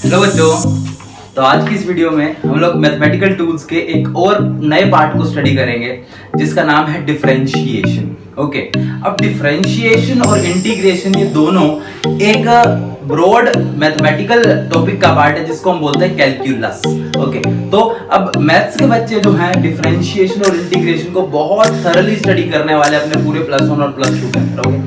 Hello बच्चों। तो आज की इस वीडियो में हम लोग मैथमेटिकल टूल्स के एक और नए पार्ट को स्टडी करेंगे जिसका नाम है डिफरेंशिएशन। ओके, अब डिफरेंशिएशन और इंटीग्रेशन ये दोनों एक ब्रॉड मैथमेटिकल टॉपिक का पार्ट है जिसको हम बोलते हैं कैलकुलस। ओके, तो अब मैथ्स के बच्चे जो हैं डिफरेंशिएशन और इंटीग्रेशन को बहुत थरली स्टडी करने वाले अपने पूरे +1 और +2 के अंदर। Okay,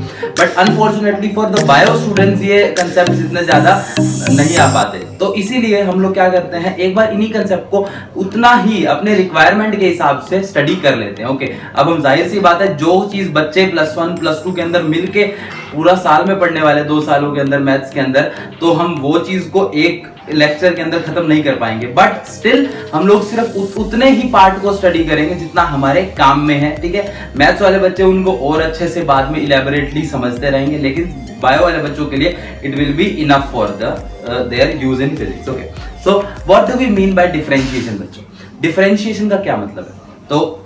but unfortunately for the bio students ये कंसेप्ट इतने ज्यादा नहीं आ पाते, तो इसीलिए हम लोग क्या करते हैं, एक बार इन्हीं कंसेप्ट को उतना ही अपने रिक्वायरमेंट के हिसाब से स्टडी कर लेते हैं। ओके, अब हम जाहिर सी बात है जो चीज बच्चे +1 +2 के अंदर मिलके पूरा साल में पढ़ने वाले 2 सालों के अंदर मैथ्स के अंदर, तो हम वो चीज को एक लेक्चर के अंदर खत्म नहीं कर पाएंगे। बट स्टिल हम लोग सिर्फ उतने ही पार्ट को स्टडी करेंगे जितना हमारे काम में है। ठीक है, मैथ्स वाले बच्चे उनको और अच्छे से बाद में इलेबोरेटली समझते रहेंगे, लेकिन बायो वाले बच्चों के लिए it will be enough for their use in physics. Okay, so what do we mean by differentiation बच्चों? डिफरेंशिएशन का क्या मतलब है? तो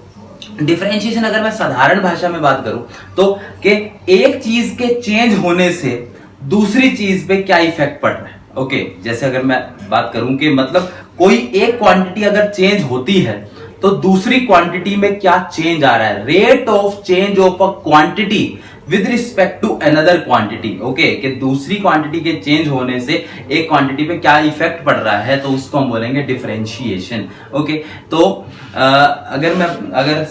डिफरेंशिएशन अगर मैं साधारण भाषा में बात करूं तो कि एक चीज के चेंज होने से दूसरी चीज पे क्या इफेक्ट पड़ रहा है। ओके, जैसे अगर मैं बात करूं कि मतलब कोई एक क्वांटिटी अगर चेंज होती है तो दूसरी क्वांटिटी में क्या चेंज आ रहा है, rate of change of a quantity with respect to another quantity. Okay, कि दूसरी क्वांटिटी के चेंज होने से एक क्वांटिटी पे क्या इफेक्ट पड़ रहा है, तो उसको हम बोलेंगे डिफरेंशिएशन। ओके, तो अगर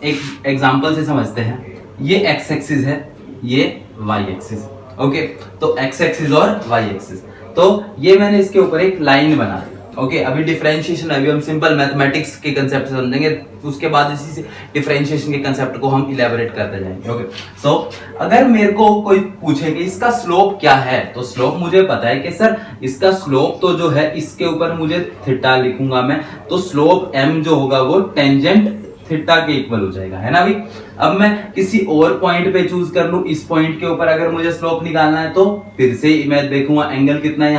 एक एग्जांपल से समझते हैं, ये एक्स एक्सिस है, ये वाई एक्सिस। ओके, तो एक्स एक्सिस और वाई एक्सिस, तो ये मैंने इसके ऊपर एक लाइन बना दी। ओके, अभी डिफरेंशिएशन अभी हम सिंपल मैथमेटिक्स के कंसेप्ट से समझेंगे, उसके बाद इसी से डिफरेंशिएशन के कंसेप्ट को हम इलेबोरेट करते जाएंगे। ओके, सो अगर मेरे को कोई पूछे कि इसका स्लोप क्या है, तो स्लोप मुझे पता है कि सर इसका स्लोप तो जो है इसके ऊपर मुझे थीटा लिखूंगा मैं, तो स्लोप m जो होगा वो टेंजेंट थीटा के इक्वल हो जाएगा, है ना भाई। अब मैं किसी और पॉइंट पे चूज कर लूं, इस पॉइंट के ऊपर अगर मुझे स्लोप निकालना है तो फिर से मैं देखूंगा एंगल कितना है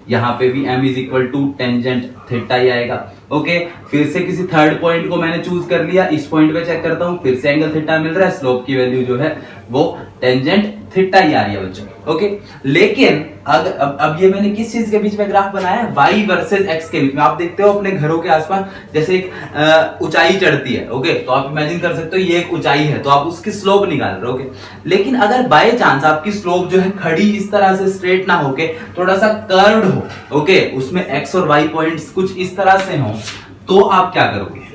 यहाँ पे भी m is equal to tangent theta ही आएगा। ओके, फिर से किसी थर्ड पॉइंट को मैंने चूज कर लिया, इस पॉइंट पे चेक करता हूँ, फिर से एंगल थीटा मिल रहा है, स्लोप की वैल्यू जो है वो टेंजेंट थीटा ही आ रही है बच्चों। ओके, लेकिन अब ये मैंने किस चीज के बीच में ग्राफ बनाया है, y वर्सेस x के बीच में। आप देखते हो अपने घरों के आसपास जैसे एक ऊंचाई चढ़ती है। ओके, तो आप इमेजिन कर सकते हो ये एक ऊंचाई है, तो आप उसकी स्लोप निकाल रहे हो। ओके, लेकिन अगर बाय चांस आपकी स्लोप जो है खड़ी इस तरह से स्ट्रेट ना होके थोड़ा सा कर्व्ड हो, ओके, उसमें x और y पॉइंट्स कुछ इस तरह से हो, तो आप क्या करोगे,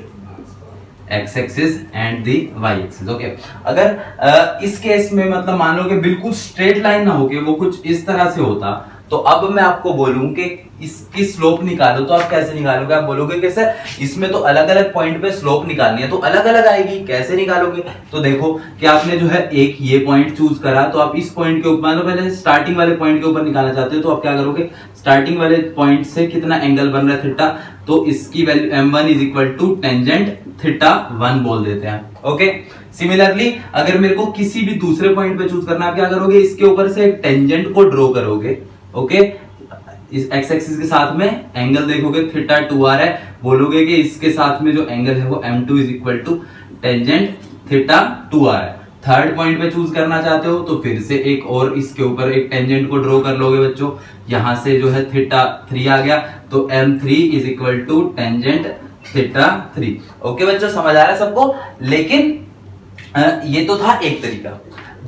x axis and the y axis. Okay, अगर इस केस में मतलब मान लो कि बिल्कुल स्ट्रेट लाइन ना होके वो कुछ इस तरह से होता, तो अब मैं आपको बोलूं कि इसकी स्लोप निकालो, तो आप कैसे निकालोगे? आप बोलोगे कि सर इसमें तो अलग अलग पॉइंट पे स्लोप निकालनी है, तो अलग अलग आएगी, कैसे निकालोगे? तो देखो कि आपने जो है एक ये पॉइंट चूज करा, तो आप इस पॉइंट के ऊपर, मान लो पहले स्टार्टिंग वाले पॉइंट के ऊपर निकालना चाहते हो, तो आप क्या करोगे, स्टार्टिंग वाले पॉइंट से कितना एंगल बन रहा है थीटा, तो इसकी value m1 is equal to tangent theta 1 बोल देते हैं। ओके, सिमिलरली अगर मेरे को किसी भी दूसरे पॉइंट पे चूज करना, आप क्या करोगे, इसके ऊपर से एक टेंजेंट को ड्रॉ करोगे। ओके, इस x एक्सिस के साथ में एंगल देखोगे थीटा 2 आ रहा है, बोलोगे कि इसके साथ में जो एंगल है वो m2 is equal to tangent theta 2 आ रहा है। थर्ड पॉइंट पे चूज करना चाहते हो तो फिर से एक और इसके ऊपर एक टेंजेंट को ड्रॉ कर लोगे बच्चों, यहां से जो है थीटा 3 आ गया, तो m3 is equal to tangent theta 3। Okay बच्चों, समझ आ रहा है सबको? लेकिन ये तो था एक तरीका।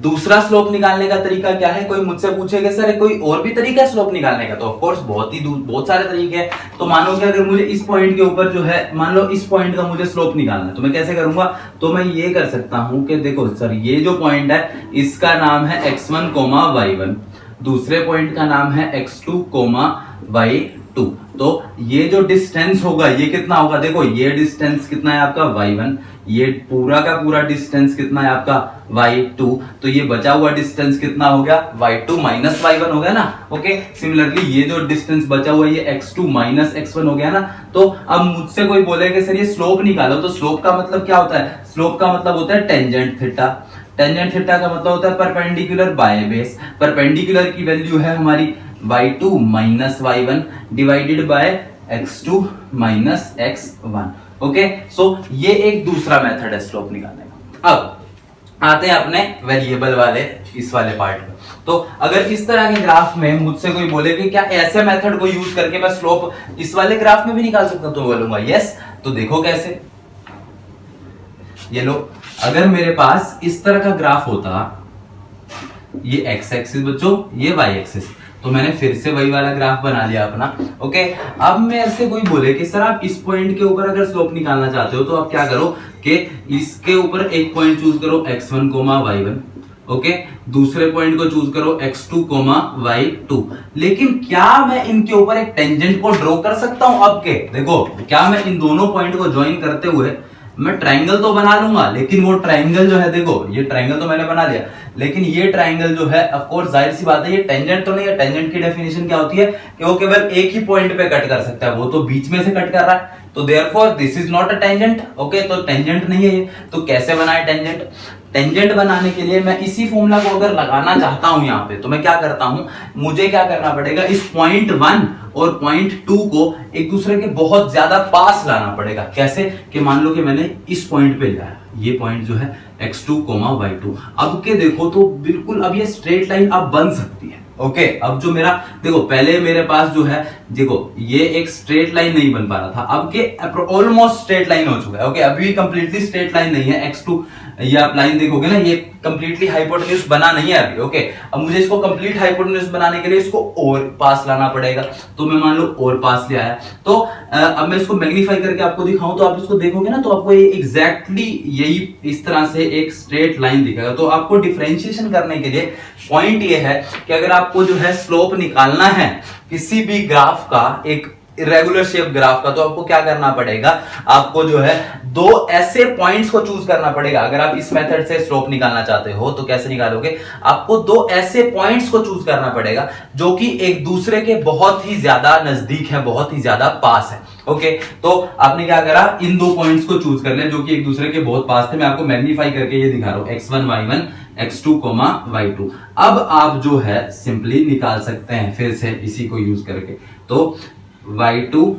दूसरा स्लोप निकालने का तरीका क्या है? कोई मुझसे पूछेगा सर कोई और भी तरीका है स्लोप निकालने का, तो ऑफ कोर्स बहुत सारे तरीके हैं। तो मानो कि अगर मुझे इस पॉइंट के ऊपर जो है, मान लो इस पॉइंट का मुझे स्लोप निकालना है, तो मैं कैसे करूंगा? तो मैं ये कर सकता हूं कि देखो सर ये जो पॉइंट है इसका नाम है x1, y1, दूसरे पॉइंट का नाम है x2, y2, तो ये जो डिस्टेंस होगा ये कितना होगा? देखो ये डिस्टेंस कितना है आपका y1, ये पूरा का पूरा डिस्टेंस कितना है आपका y2, तो ये बचा हुआ डिस्टेंस कितना हो गया? y2 माइनस y1 हो गया ना। ओके, सिमिलरली ये जो डिस्टेंस बचा हुआ ये x2 माइनस x1 हो गया ना। तो अब मुझसे कोई बोलेगा सर ये स्लोप निकालो, तो स्लोप का मतलब क्या होता है? स्लोप का मतलब होता है टेंजेंट थीटा। टेंजेंट थीटा का मतलब होता है परपेंडिकुलर बाय बेस। परपेंडिकुलर की वैल्यू है हमारी y2 minus y1 divided by x2 minus x1। Okay, so ये एक दूसरा मेथड है स्लोप निकालने का। अब आते हैं अपने वेरिएबल वाले इस वाले पार्ट में। तो अगर इस तरह के ग्राफ में मुझसे कोई बोले कि क्या ऐसे मेथड को यूज करके मैं स्लोप इस वाले ग्राफ में भी निकाल सकता हूं, तो बोलूंगा यस। तो देखो कैसे, ये लो, अगर मेरे पास इस तरह का ग्राफ होता, ये एक्स एक्सिस बच्चों, ये वाई एक्सिस, तो मैंने फिर से वही वाला ग्राफ बना लिया अपना। ओके, अब मेरे से कोई बोले कि सर आप इस पॉइंट के ऊपर अगर स्लोप निकालना चाहते हो तो आप क्या करो कि इसके ऊपर एक पॉइंट चूज करो x1, y1, ओके, दूसरे पॉइंट को चूज करो x2, y2। लेकिन क्या मैं इनके ऊपर एक टेंजेंट को ड्रॉ कर सकता हूं? अब के देखो, क्या मैं इन दोनों पॉइंट को ज्वाइन करते हुए मैं ट्रायंगल तो बना लूंगा, लेकिन वो ट्रायंगल जो है, देखो ये ट्रायंगल तो मैंने बना लिया, लेकिन ये ट्रायंगल जो है ऑफ कोर्स जाहिर सी बात है ये टेंजेंट तो नहीं है। टेंजेंट की डेफिनेशन क्या होती है कि वो केवल एक ही पॉइंट पे कट कर सकता है, वो तो बीच में से कट कर रहा है, तो therefore this is not a tangent. Okay, तो टेंजेंट नहीं है ये। तो कैसे बनाए टेंजेंट? टेंजेंट बनाने के लिए मैं इसी फॉर्मूला को अगर लगाना चाहता हूं यहाँ पे, तो मैं क्या करता हूं, मुझे क्या करना पड़ेगा, इस पॉइंट 1 और पॉइंट 2 को एक दूसरे के बहुत ज्यादा पास लाना पड़ेगा। कैसे? कि मान लो कि मैंने इस पॉइंट पे लिया है, ये पॉइंट जो है x2, y2। अब के देखो तो बिल्कुल अब ये स्ट्रेट लाइन अब बन सकती है। ओके, अब जो मेरा देखो, पहले मेरे पास जो है, देखो ये एक स्ट्रेट लाइन नहीं बन पा रहा था, अब के ऑलमोस्ट स्ट्रेट लाइन हो चुका है। ओके, अभी कंप्लीटली स्ट्रेट लाइन नहीं है x2, ये आप लाइन देखोगे ना, ये कंप्लीटली हाइपोटेन्यूज बना नहीं है अभी। ओके, अब मुझे इसको कंप्लीट हाइपोटेन्यूज बनाने के लिए इसको और पास लाना पड़ेगा, तो मैं मान लो और पास ले आया। तो अब मैं इसको मैग्नीफाई करके आपको दिखाऊं, तो आप इसको देखोगे ना, तो आपको ये एग्जैक्टली यही इस तरह से एक स्ट्रेट लाइन दिखेगा। तो आपको डिफरेंशिएशन करने के लिए पॉइंट ये है कि अगर आपको जो है स्लोप निकालना है किसी भी ग्राफ का, एक इरेगुलर शेप ग्राफ का, तो आपको क्या करना पड़ेगा, आपको जो है दो ऐसे पॉइंट्स को चूज करना पड़ेगा। अगर आप इस मेथड से स्लोप निकालना चाहते हो तो कैसे निकालोगे, आपको दो ऐसे पॉइंट्स को चूज करना पड़ेगा जो कि एक दूसरे के बहुत ही ज्यादा नजदीक है, बहुत ही ज्यादा पास है। ओके, तो आपने क्या करा, इन दो पॉइंट्स को चूज कर लिया जो कि एक दूसरे के बहुत पास थे। मैं आपको मैग्नीफाई करके ये दिखा रहा हूं, x1, y1, x2, y2। अब आप जो है सिंपली निकाल सकते हैं फिर से इसी को यूज करके, तो y2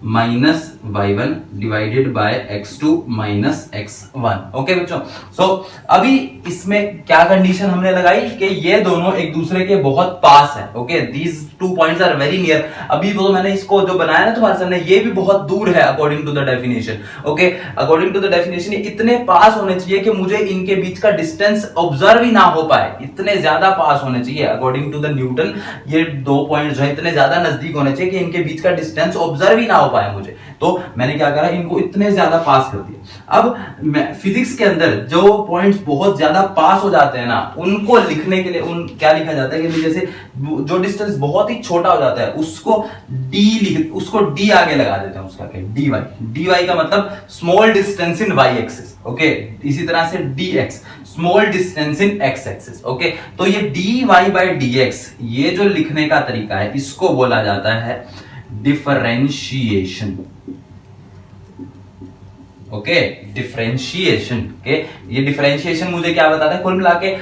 minus y1 divided by x2 minus x1। Okay बच्चों, सो अभी इसमें क्या कंडीशन हमने लगाई कि ये दोनों एक दूसरे के बहुत पास है। Okay, these two points are very near. अभी वो मैंने इसको जो बनाया ना तुम्हारे सामने, ये भी बहुत दूर है according to the definition. Okay, according to the definition इतने पास होने चाहिए कि मुझे इनके बीच का डिस्टेंस ऑब्जर्व ही ना हो पाए, इतने ज्यादा पास होने चाहिए अकॉर्डिंग टू द न्यूटन। ये दो पॉइंट्स जो है इतने ज्यादा नजदीक होने चाहिए कि इनके बीच का डिस्टेंस ऑब्जर्व ही ना हो पाए मुझे। तो मैंने क्या करा, इनको इतने ज्यादा पास कर दिया। अब फिजिक्स के अंदर जो पॉइंट्स बहुत ज्यादा पास हो जाते हैं ना, उनको लिखने के लिए उन क्या लिखा जाता है कि जैसे जो डिस्टेंस बहुत ही छोटा हो जाता है उसको उसको डी आगे लगा देते हैं, उसका क्या, dy। dy का मतलब small distance in y axis. Okay, इसी तरह से dx small distance in x axis. Okay, तो ये dy बाय dx, ये जो लिखने का तरीका है इसको बोला जाता है डिफरेंशिएशन। ओके, डिफरेंशिएशन के, ये डिफरेंशिएशन मुझे क्या बताता है, कुल मिला के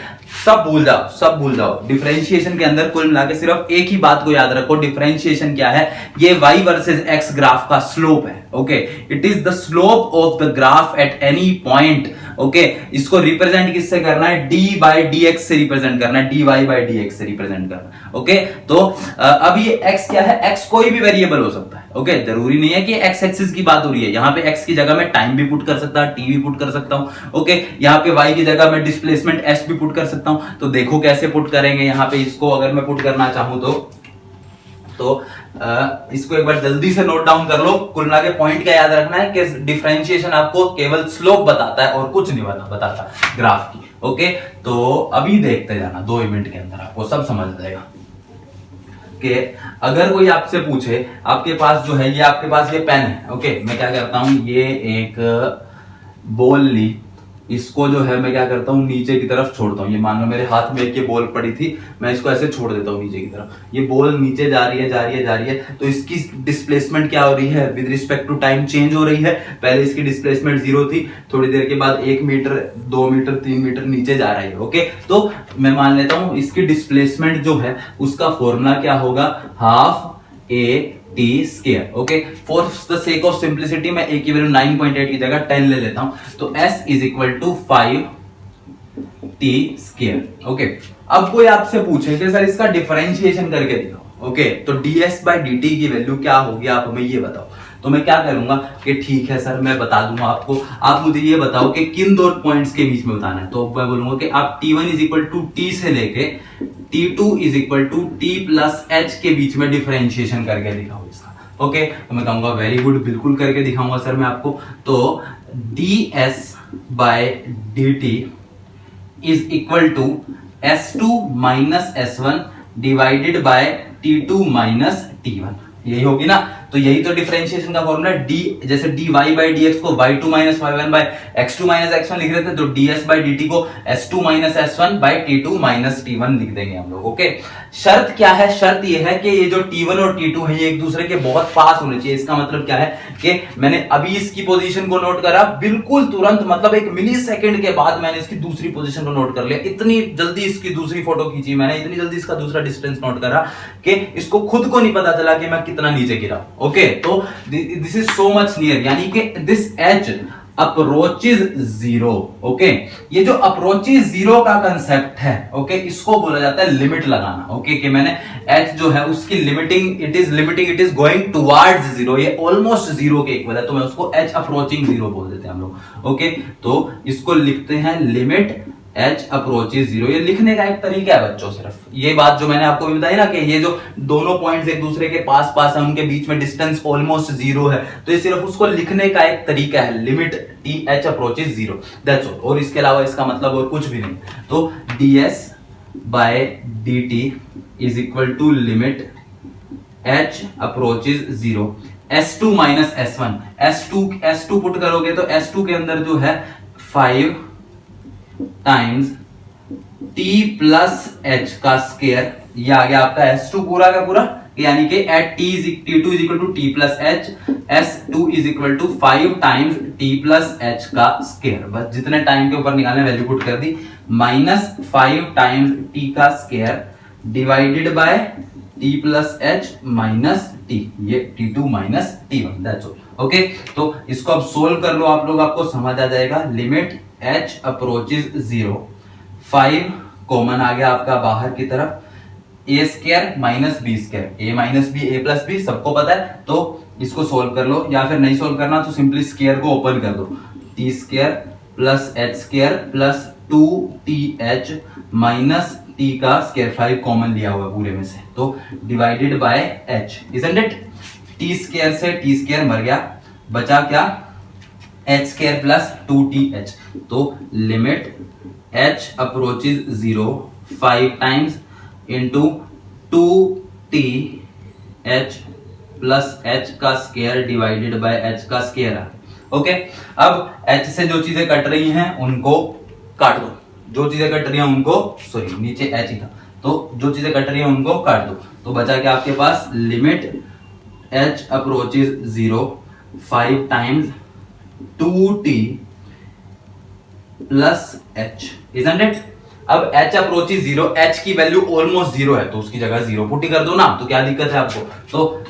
सब भूल जाओ, सब भूल जाओ। डिफरेंशिएशन के अंदर कुल मिला के सिर्फ एक ही बात को याद रखो, डिफरेंशिएशन क्या है, ये y वर्सेस x ग्राफ का स्लोप है। Okay, it is the slope of the graph at any point. Okay, इसको रिप्रेजेंट किससे करना है, d बाय dx से रिप्रेजेंट करना है, dy बाय dx से रिप्रेजेंट करना है। ओके, तो अब ये x क्या है, x कोई भी वेरिएबल हो सकता है। ओके, जरूरी नहीं है कि x एक्सिस की बात हो रही है, यहाँ पे x की जगह मैं टाइम भी पुट कर सकता हूँ, t भी पुट कर सकता हूँ। ओके, यहाँ पे y की जगह मैं डिस्प्लेसमेंट s भी पुट कर सकता हूँ। तो देखो कैसे पुट करेंगे, यहाँ पे इसको अगर मैं पुट करना चाहूं तो इसको एक बार जल्दी से नोट डाउन कर लो। कुल मिला के पॉइंट क्या याद रखना है कि डिफरेंशिएशन आपको केवल स्लोप बताता है और कुछ नहीं बताता ग्राफ की। ओके, तो अभी देखते जाना 2 मिनट के अंदर आपको सब समझ जाएगा कि अगर कोई आपसे पूछे, आपके पास जो है ये आपके पास ये पेन है। ओके, मैं क्या करता हूं, ये एक बॉल ली, इसको जो है मैं क्या करता हूँ नीचे की तरफ छोड़ता हूँ। ये मान लो मेरे हाथ में एक ये बॉल पड़ी थी, मैं इसको ऐसे छोड़ देता हूँ नीचे की तरफ। ये बॉल नीचे जा रही है, जा रही है, जा रही है, तो इसकी डिस्प्लेसमेंट क्या हो रही है, with respect to time change हो रही है। पहले इसकी डिस्प्लेसमेंट 0 थी, थोड़ी देर के बाद 1 मीटर, 2 मीटर, 3 मीटर नीचे जा रही है। ओके, तो मैं मान लेता हूँ इसकी डिस्प्लेसमेंट जो है उसका फॉर्मूला क्या होगा, half a t square. Okay, for the sake of simplicity मैं a की वैल्यू 9.8 की जगह 10 ले लेता हूं, तो s is equal to 5 t square. Okay, अब कोई आपसे पूछे कि सर इसका डिफरेंशिएशन करके दिखाओ। ओके, तो ds बाई डी टी की वैल्यू क्या होगी, आप हमें ये बताओ। तो मैं क्या करूंगा कि ठीक है सर, मैं बता दूंगा आपको, आप मुझे ये बताओ कि किन दो पॉइंट्स के बीच में बताना है। तो मैं बोलूंगा कि आप t1 is equal to T से लेके t2 is equal to t plus h के बीच में डिफरेंशिएशन करके दिखाओ इसका। ओके, तो मैं कहूंगा वेरी गुड, बिल्कुल करके दिखाऊंगा सर मैं आपको। तो ds by d t is equal to S2 minus S1 divided by T2 minus T1, यही होगी ना। तो यही तो डिफरेंशिएशन का फॉर्मूला है। डी जैसे dy बाई dx को y2 minus y1 bye x2 minus x1 लिख रहे थे, तो ds बाई dt को s2 minus s1 bye t2 minus t1 लिख देंगे हम लोग। ओके, शर्त क्या है, शर्त ये है कि ये जो t1 और t2 है ये एक दूसरे के बहुत पास होने चाहिए। इसका मतलब क्या है कि मैंने अभी इसकी पोजीशन को नोट करा, बिल्कुल तुरंत, मतलब एक मिली सेकंड के बाद मैंने इसकी दूसरी पोजीशन को नोट कर लिया। इतनी जल्दी इसकी दूसरी फोटो खींची मैंने, इतनी जल्दी इसका दूसरा डिस्टेंस नोट करा कि इसको खुद को नहीं पता चला कि मैं कितना नीचे गिरा। ओके, तो this is so much near, यानी कि this H approaches zero. Okay, ये जो अप्रोचेज जीरो का कंसेप्ट है, ओके, इसको बोला जाता है लिमिट लगाना। ओके, कि मैंने एच जो है उसकी limiting, it is going towards zero, ये ऑलमोस्ट जीरो के इक्वल है, तो मैं उसको एच अप्रोचिंग जीरो बोल देते हैं हम लोग। ओके, तो इसको लिखते हैं लिमिट एच अप्रोचेज जीरो। ये लिखने का एक तरीका है बच्चों, सिर्फ ये बात जो मैंने आपको भी बताई ना कि ये जो दोनों पॉइंट्स एक दूसरे के पास पास है, उनके बीच में डिस्टेंस ऑलमोस्ट जीरो है, तो ये सिर्फ उसको लिखने का एक तरीका है, limit T H approaches zero, that's all. और इसके अलावा इसका मतलब और कुछ भी नहीं। तो ds by d t is equal to limit h approaches zero, s2 minus s1, s2 put करोगे तो s2 के अंदर जो है 5 टाइम्स t प्लस एच का स्क्वायर, ये आ गया आपका S2 पूरा का पूरा, यानी कि at t2 is equal to t plus h, S2 is equal to 5 times t plus h का स्क्वायर। बस जितने टाइम के ऊपर निकालने वैल्यू पुट कर दी, माइनस 5 टाइम्स t का square divided by t plus h minus t, ये t2 minus t1, that's all. Okay, तो इसको अब सोल्व कर लो आप लोग, आपको समझ आ जाएगा। Limit h approaches zero, 5 common आ गया आपका बाहर की तरफ, a square minus B square, a minus B a plus B सबको पता है, तो इसको सोल्व कर लो, या फिर नहीं सोल्व करना तो सिंपली स्क्वायर को ओपन कर दो, t square plus h square plus 2th minus t का स्क्वायर, 5 कॉमन लिया हुआ है पूरे में से, तो divided by h, isn't it. t square से t स्क्वायर मर गया, बचा क्या, h स्क्वायर प्लस 2th, तो limit h approaches zero, 5 times into 2th plus h का स्क्वायर डिवाइडेड बाय h का स्क्वायर। ओके, अब h से जो चीजें कट रही हैं उनको काट दो, जो चीजें कट रही हैं उनको, सॉरी नीचे h ही था, तो जो चीजें कट रही हैं उनको काट दो, तो बचा क्या आपके पास, limit h approaches zero, 5 times 2t plus h, isn't it. अब h अप्रोचेज जीरो, h की वैल्यू ऑलमोस्ट जीरो है, तो उसकी जगह जीरो पुट ही कर दो ना, तो क्या दिक्कत है आपको। तो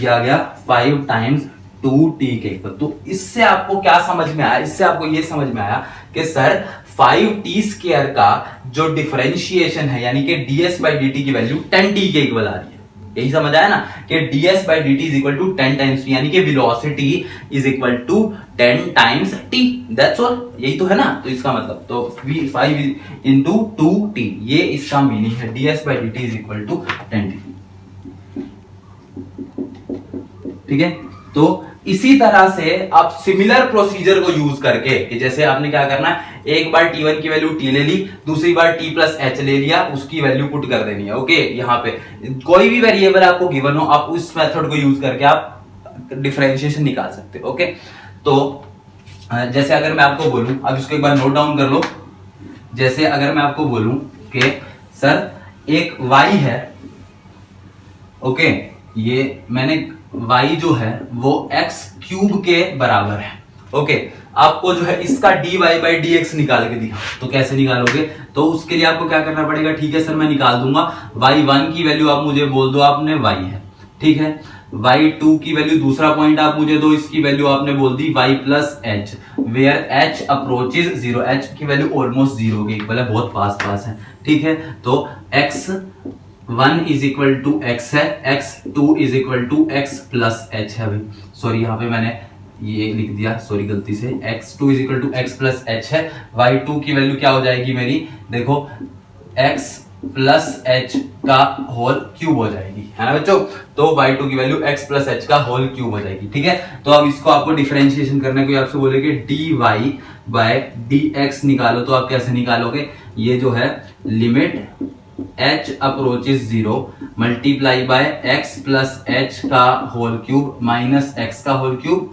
ये आ गया 5 टाइम्स 2t के इक्वल। तो इससे आपको क्या समझ में आया, इससे आपको ये समझ में आया कि सर 5t स्क्वायर का जो डिफरेंशिएशन है, यानी कि ds बाई dt की वैल्यू 10t के इक्वल आ रही है। यही समझ आया ना कि ds by dt is equal to 10 times t, यानी कि velocity is equal to 10 times t, that's all, यही तो है ना। तो इसका मतलब तो 5 इंटू 2t, ये इसका मीनिंग है, ds by dt is equal to 10t। ठीक है, तो इसी तरह से आप सिमिलर प्रोसीजर को यूज करके, कि जैसे आपने क्या करना है, एक बार t1 की वैल्यू t ले ली, दूसरी बार t प्लस h ले लिया, उसकी वैल्यू पुट कर देनी है। ओके, यहाँ पे कोई भी वेरिएबल आपको गिवन हो, आप उस मेथड को यूज करके आप डिफरेंशिएशन निकाल सकते हो। ओके, तो जैसे अगर मैं आपको बोलूं, अब इसको एक बार नोट डाउन कर लो, जैसे अगर मैं आपको बोलूं कि सर एक y है, ओके, ये मैंने y जो है वो x क्यूब के बराबर है। ओके, आपको जो है इसका dy बाई dx निकाल के दिया, तो कैसे निकालोगे, तो उसके लिए आपको क्या करना पड़ेगा, ठीक है सर मैं निकाल दूंगा, y1 की वैल्यू आप मुझे बोल दो, आपने y है, ठीक है, y2 की वैल्यू, दूसरा पॉइंट आप मुझे दो, इसकी वैल्यू आपने बोल दी y plus h, where h approaches zero, h की वैल्यू ऑलमोस्ट जीरो के इक्वल है, बहुत पास है, ठीक है। तो x1 is equal to x है, x2 is equal to x plus h है। भाई सॉरी, यहाँ पे मैंने ये लिख दिया, सॉरी गलती से, x2 is equal to x plus h है, y2 की वैल्यू क्या हो जाएगी मेरी, देखो x प्लस एच का होल क्यूब हो जाएगी, है ना बच्चों। तो y2 की वैल्यू x प्लस एच का होल क्यूब हो जाएगी, ठीक है। तो अब इसको आपको डिफरेंशिएशन करने को आपसे बोलेगे dy बाय dx निकालो, तो आप कैसे निकालोगे, ये जो है limit h approaches zero multiply by x plus h का होल क्यूब माइनस x का whole cube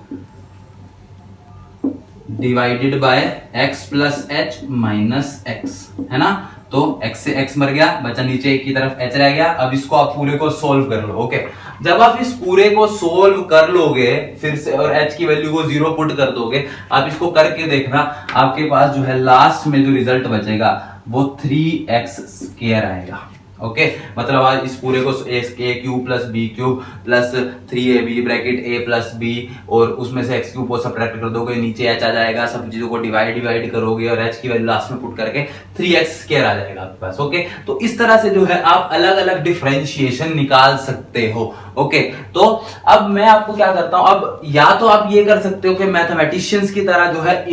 divided by x plus h minus x, है ना। तो x से x मर गया, बचा नीचे की तरफ h रह गया। अब इसको आप पूरे को सोल्व कर लो, ओके। जब आप इस पूरे को सोल्व कर लोगे फिर से और h की वैल्यू को जीरो पुट कर दोगे, आप इसको करके देखना, आपके पास जो है लास्ट में जो रिजल्ट बचेगा वो 3x स्क्वायर आएगा, ओके। मतलब आज इस पूरे को A cube plus B cube plus 3ab bracket a plus b और उसमें से x क्यूब को सब्ट्रैक्ट कर दोगे, नीचे h आ जाएगा, सब चीजों को डिवाइड करोगे और h की वैल्यू लास्ट में पुट करके 3x स्क्वायर आ जाएगा आपके पास, ओके। तो इस तरह से जो है आप अलग अलग डिफरेंशिएशन निकाल सकते हो, ओके। तो अब मैं आपको क्या करता हूं, अब या तो आप ये कर सकते हो कि मैथमेटिशियंस की तरह जो है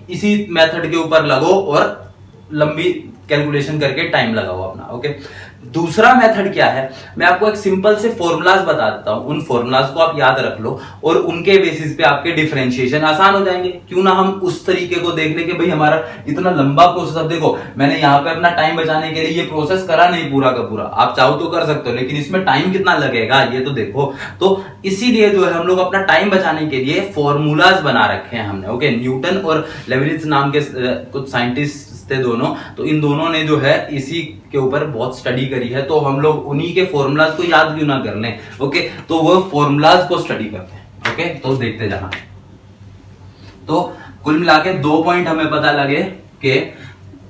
इसी मेथड के ऊपर लगो और लंबी कैलकुलेशन करके टाइम लगाओ अपना, ओके। दूसरा मेथड क्या है, मैं आपको एक सिंपल से फॉर्मूलाज बता देता हूं, उन फॉर्मूलाज को आप याद रख लो और उनके बेसिस पे आपके डिफरेंशिएशन आसान हो जाएंगे। क्यों ना हम उस तरीके को देख ले कि भाई हमारा इतना लंबा प्रोसेस, अब देखो मैंने यहाँ पे अपना टाइम बचाने के लिए ये प्रोसेस करा नहीं पूरा का पूरा, आप चाहो तो कर सकते हो, लेकिन इसमें टाइम कितना लगेगा ये तो देखो। तो इसीलिए जो है हम लोग अपना टाइम बचाने के लिए फॉर्मूलाज बना रखे हैं हमने, ओके। न्यूटन और लेबनिज नाम के कुछ साइंटिस्ट थे दोनों, तो इन दोनों ने जो है इसी के ऊपर बहुत स्टडी करी है, तो हम लोग उन्हीं के फॉर्मूलाज को याद क्यों ना कर लें, ओके। तो वो फॉर्मूलाज को स्टडी करते हैं, ओके। तो देखते जाना। तो कुल मिला के 2 पॉइंट हमें पता लगे कि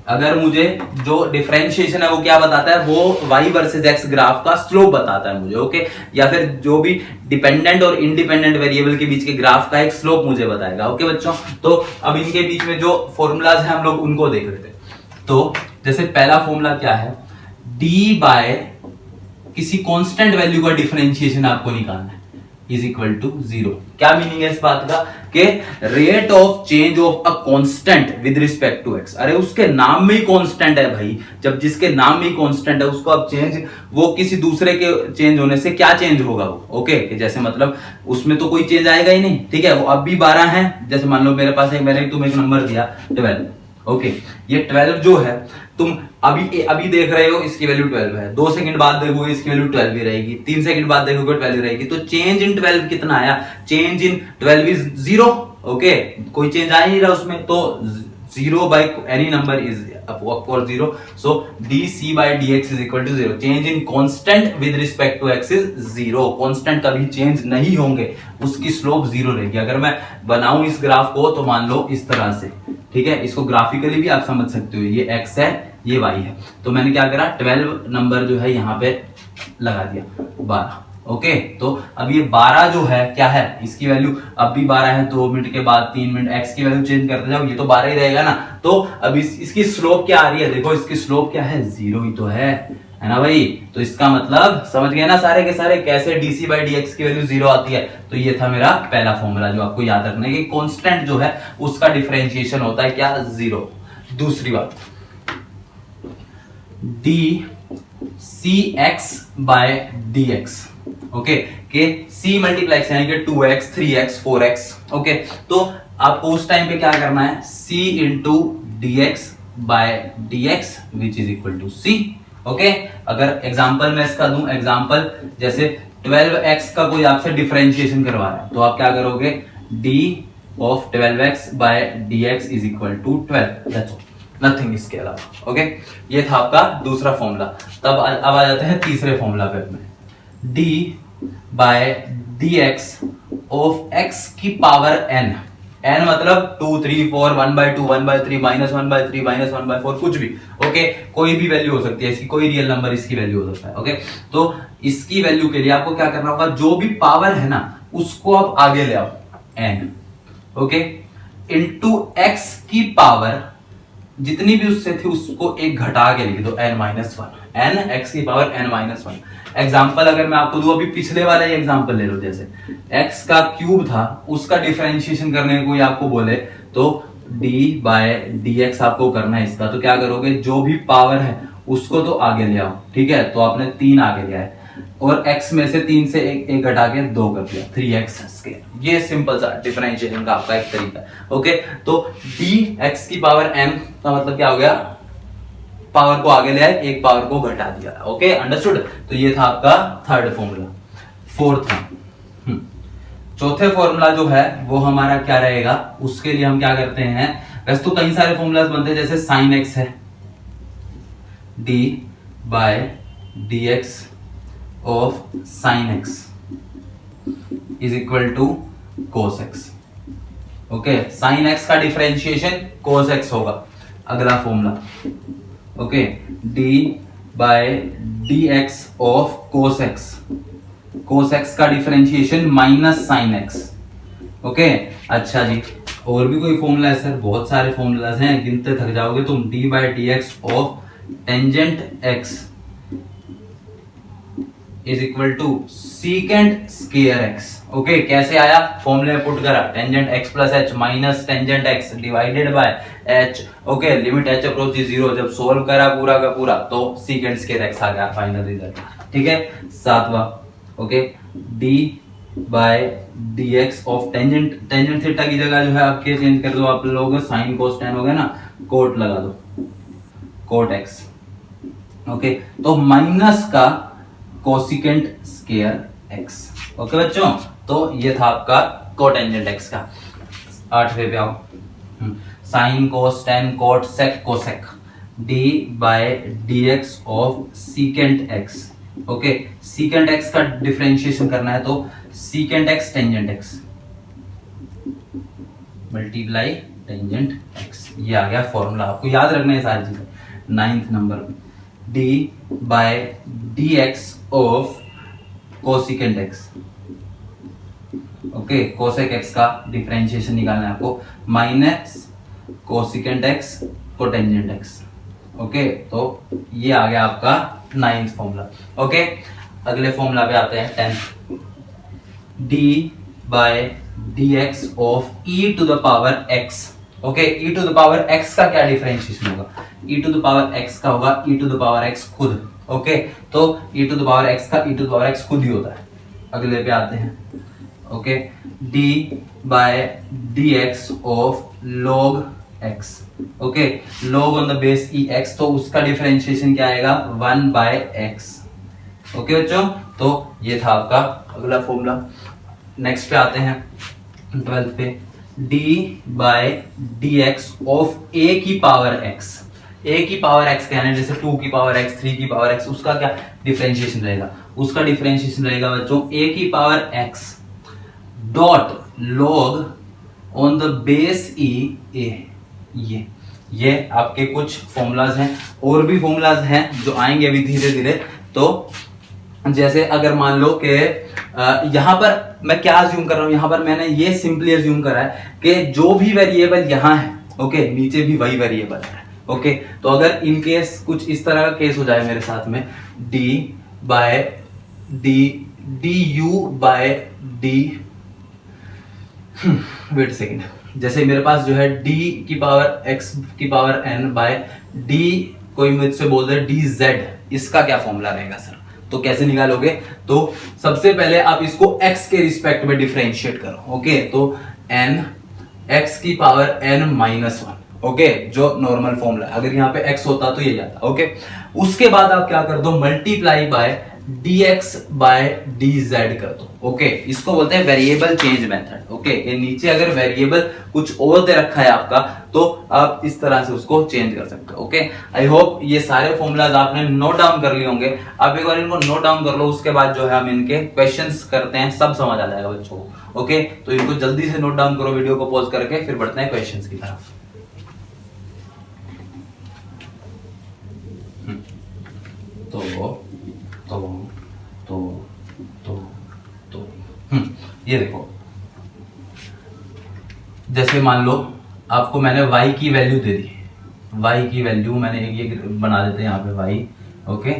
अगर मुझे जो डिफरेंशिएशन है वो क्या बताता है, वो y वर्सेस x ग्राफ का स्लोप बताता है मुझे, ओके। या फिर जो भी डिपेंडेंट और इंडिपेंडेंट वेरिएबल के बीच के ग्राफ का एक स्लोप मुझे बताएगा, ओके बच्चों। तो अब इनके बीच में जो फॉर्मूलाज हैं हम लोग उनको देख लेते हैं। तो जैसे पहला फॉर्मूला क्या है, d बाय किसी कांस्टेंट वैल्यू का डिफरेंशिएशन आपको निकालना है इज इक्वल टू जीरो। क्या मीनिंग है इस बात का कि rate of change of a constant with respect to x. अरे उसके नाम में ही कांस्टेंट है भाई, जब जिसके नाम में ही कांस्टेंट है उसको अब चेंज, वो किसी दूसरे के चेंज होने से क्या चेंज होगा वो, ओके। कि जैसे मतलब उसमें तो कोई चेंज आएगा ही नहीं, ठीक है। वो अब भी 12 है, जैसे मान लो मेरे पास मैंने तुम्हें एक नंबर दिया 12, ओके। ये 12 जो है तुम अभी देख रहे हो इसकी वैल्यू 12 है, 2 सेकंड बाद देखोगे इसकी वैल्यू 12 ही रहेगी, 3 सेकंड बाद देखोगे 12 रहेगी। तो चेंज इन 12 कितना आया, चेंज इन 12 इज 0, ओके। कोई चेंज आ ही नहीं रहा उसमें, तो 0 by any number is of 0, so dc by dx is equal to 0. Change in constant with respect to x is 0। Constant कभी चेंज नहीं होंगे, उसकी स्लोप 0 रहेगी। अगर मैं बनाऊं इस ग्राफ को तो मान लो इस तरह से, ठीक है। इसको ग्राफिकली भी आप समझ सकते हो, ये x है ये y है। तो मैंने क्या करा, 12 नंबर जो है यहाँ पे लगा दिया 12, ओके। तो अब ये 12 जो है क्या है, इसकी वैल्यू अब भी 12 है, 2 मिनट के बाद 3 मिनट x की वैल्यू चेंज करते जाओ, ये तो 12 ही रहेगा ना। तो अब इसकी स्लोप क्या आ रही है, देखो इसकी स्लोप क्या है, 0 ही तो है ना भाई। तो इसका मतलब समझ गए ना सारे के सारे कैसे dc by dx की वैल्यू 0 आती है। तो ये था मेरा पहला फॉर्मूला जो आपको याद रखना है कि कांस्टेंट जो है उसका डिफरेंशिएशन होता है क्या, 0। दूसरी बात, dcx by dx, ओके। के c मल्टीप्लेक्स यानी कि 2x 3x 4x, ओके। तो आपको उस टाइम पे क्या करना है, c into dx by dx which is equal to c, okay. अगर एग्जांपल मैं इसका दूं, एग्जांपल जैसे 12x का कोई आपसे डिफरेंशिएशन करवा रहा है, तो आप क्या करोगे, d of 12x by dx is equal to 12, that's all, nothing इसके अलावा, ओके। ये था आपका दूसरा फॉर्मूला। तब अब आ जाते हैं तीसरे फॉर्मूला पे में, d bye dx of x की पावर n n मतलब 2 3 4 1/2 1/3 -1/3 -1/4 कुछ भी। ओके, कोई भी वैल्यू हो सकती है इसकी, कोई रियल नंबर इसकी वैल्यू हो सकता है। ओके, तो इसकी वैल्यू के लिए आपको क्या करना होगा, जो भी पावर है ना उसको आप आगे ले आओ n, ओके, इनटू x की पावर जितनी भी उससे थी उसको एक घटा के लिख दो n-1, n x की पावर n-1। एग्जाम्पल अगर मैं आपको दूं, अभी पिछले वाला ही एग्जाम्पल ले लो, जैसे x का क्यूब था उसका डिफरेंशिएशन करने को कोई आपको बोले तो d बाय dx आपको करना है इसका, तो क्या करोगे, जो भी पावर है उसको तो आगे ले आओ, ठीक है, तो आपने 3 आगे लिया है और x में से 3 से एक घटा के 2 कर दिया, 3x स्क्वायर। ये सिंपल सा डिफरेंशिएशन का आपका एक तरीका है। ओके, तो dx की पावर n का मतलब क्या हो गया, पावर को आगे ले आए, एक पावर को घटा दिया। Okay, understood. तो ये था आपका थर्ड फॉर्मूला। फोर्थ चौथे फॉर्मूला जो है वो हमारा क्या रहेगा, उसके लिए हम क्या करते हैं, वैसे तो कई सारे फॉर्मूलाज बनते हैं, जैसे साइन x है, d bye dx of sine x is equal to cos x। Okay, sine x का डिफरेंशिएशन cos x होगा, अगला formula. Okay, d bye dx of cos x, cos x का differentiation minus sine x। Okay, अच्छा जी, और भी कोई formula है सर? बहुत सारे फॉर्मूलाज हैं, गिनते थक जाओगे तुम। d bye dx of tangent x is equal to secant square x। Okay, कैसे आया, फॉर्मूले में पुट करा, tangent x plus h minus tangent x divided by h। Okay, limit h approaches 0, जब सोल्व करा पूरा का पूरा तो सीकेंट स्क्वायर x आ गया फाइनल रिजल्ट। ठीक है, सातवां, okay, d bye dx of tangent theta की जगह जो है आपके चेंज कर दो आप लोग, साइन कोस tan हो गया ना, कोट लगा दो, कोट x। ओके, तो माइनस का कोसिकेंट स्क्वायर x। ओके बच्चों, तो ये था आपका कोटेंजेंट x का। 8वें पे आओ, sine cos tan cot sec cosec d bye dx of secant x। Okay, secant x का डिफरेंशिएशन करना है तो secant x tangent x multiply tangent x, ये आ गया फॉर्मूला। आपको याद रखना है सारी चीजें। 9th number, d bye dx of cosecant x। Okay, cosec x का डिफरेंशिएशन निकालना है आपको, minus cosecant x cotangent x। Okay, तो ये आ गया आपका 9th फॉर्मूला। ओके, अगले फॉर्मूला पे आते हैं 10th, d बाय dx ऑफ e to the power x। Okay, e to the power x का क्या डिफरेंशिएशन होगा, e to the power x का होगा e to the power x खुद। ओके, तो e to the power x का e to the power x खुद ही होता है। अगले पे आते हैं, okay, d bye dx of log x। Okay, log on the base e x, तो उसका डिफरेंशिएशन क्या आएगा, 1 बाय x। ओके बच्चों, तो ये था आपका अगला फॉर्मूला। नेक्स्ट पे आते हैं 12th पे, d bye dx of a की पावर x। a की पावर x कहना है, जैसे 2 की पावर x, 3 की पावर x, उसका क्या डिफरेंशिएशन रहेगा, उसका डिफरेंशिएशन रहेगा बच्चों a की power x dot log on the base e a। ये आपके कुछ फॉर्मूलाज हैं, और भी फॉर्मूलाज हैं जो आएंगे अभी धीरे धीरे। तो जैसे अगर मान लो कि यहां पर मैं क्या अज्यूम कर रहा हूं, यहां पर मैंने ये सिंपली अज्यूम करा है कि जो भी वेरिएबल यहां है, ओके, नीचे भी वही वेरिएबल है। ओके, तो अगर इन केस कुछ इस तरह का केस हो जाए मेरे साथ में, d by du by d, wait second, जैसे मेरे पास जो है d की पावर x की पावर n बाय d, कोई मुझसे बोल दे dz, इसका क्या फॉर्मूला रहेगा सर, तो कैसे निकालोगे, तो सबसे पहले आप इसको x के रिस्पेक्ट में डिफरेंशिएट करो। ओके, तो n x की पावर n माइनस 1। ओके, जो नॉर्मल फॉर्मूला, अगर यहाँ पे x होता तो ये जाता। ओके, उसके बाद आप क्या कर दो, multiply by dx by dz कर दो। ओके, इसको बोलते हैं वेरिएबल चेंज मेथड। ओके, ये नीचे अगर वेरिएबल कुछ और दे रखा है आपका तो आप इस तरह से उसको चेंज कर सकते हो। ओके, आई होप ये सारे फॉर्मूलाज आपने नोट डाउन कर लिए होंगे। आप एक बार इनको नोट डाउन कर लो, उसके बाद जो है हम इनके क्वेश्चंस करते हैं, सब समझ आ जाएगा बच्चों को। ओके, तो इनको जल्दी से नोट डाउन करो, वीडियो को पॉज करके, फिर बढ़ते हैं क्वेश्चंस की तरफ। ये देखो, जैसे मान लो आपको मैंने y की वैल्यू दे दी, y की वैल्यू मैंने ये बना देते हैं यहाँ पे y। ओके,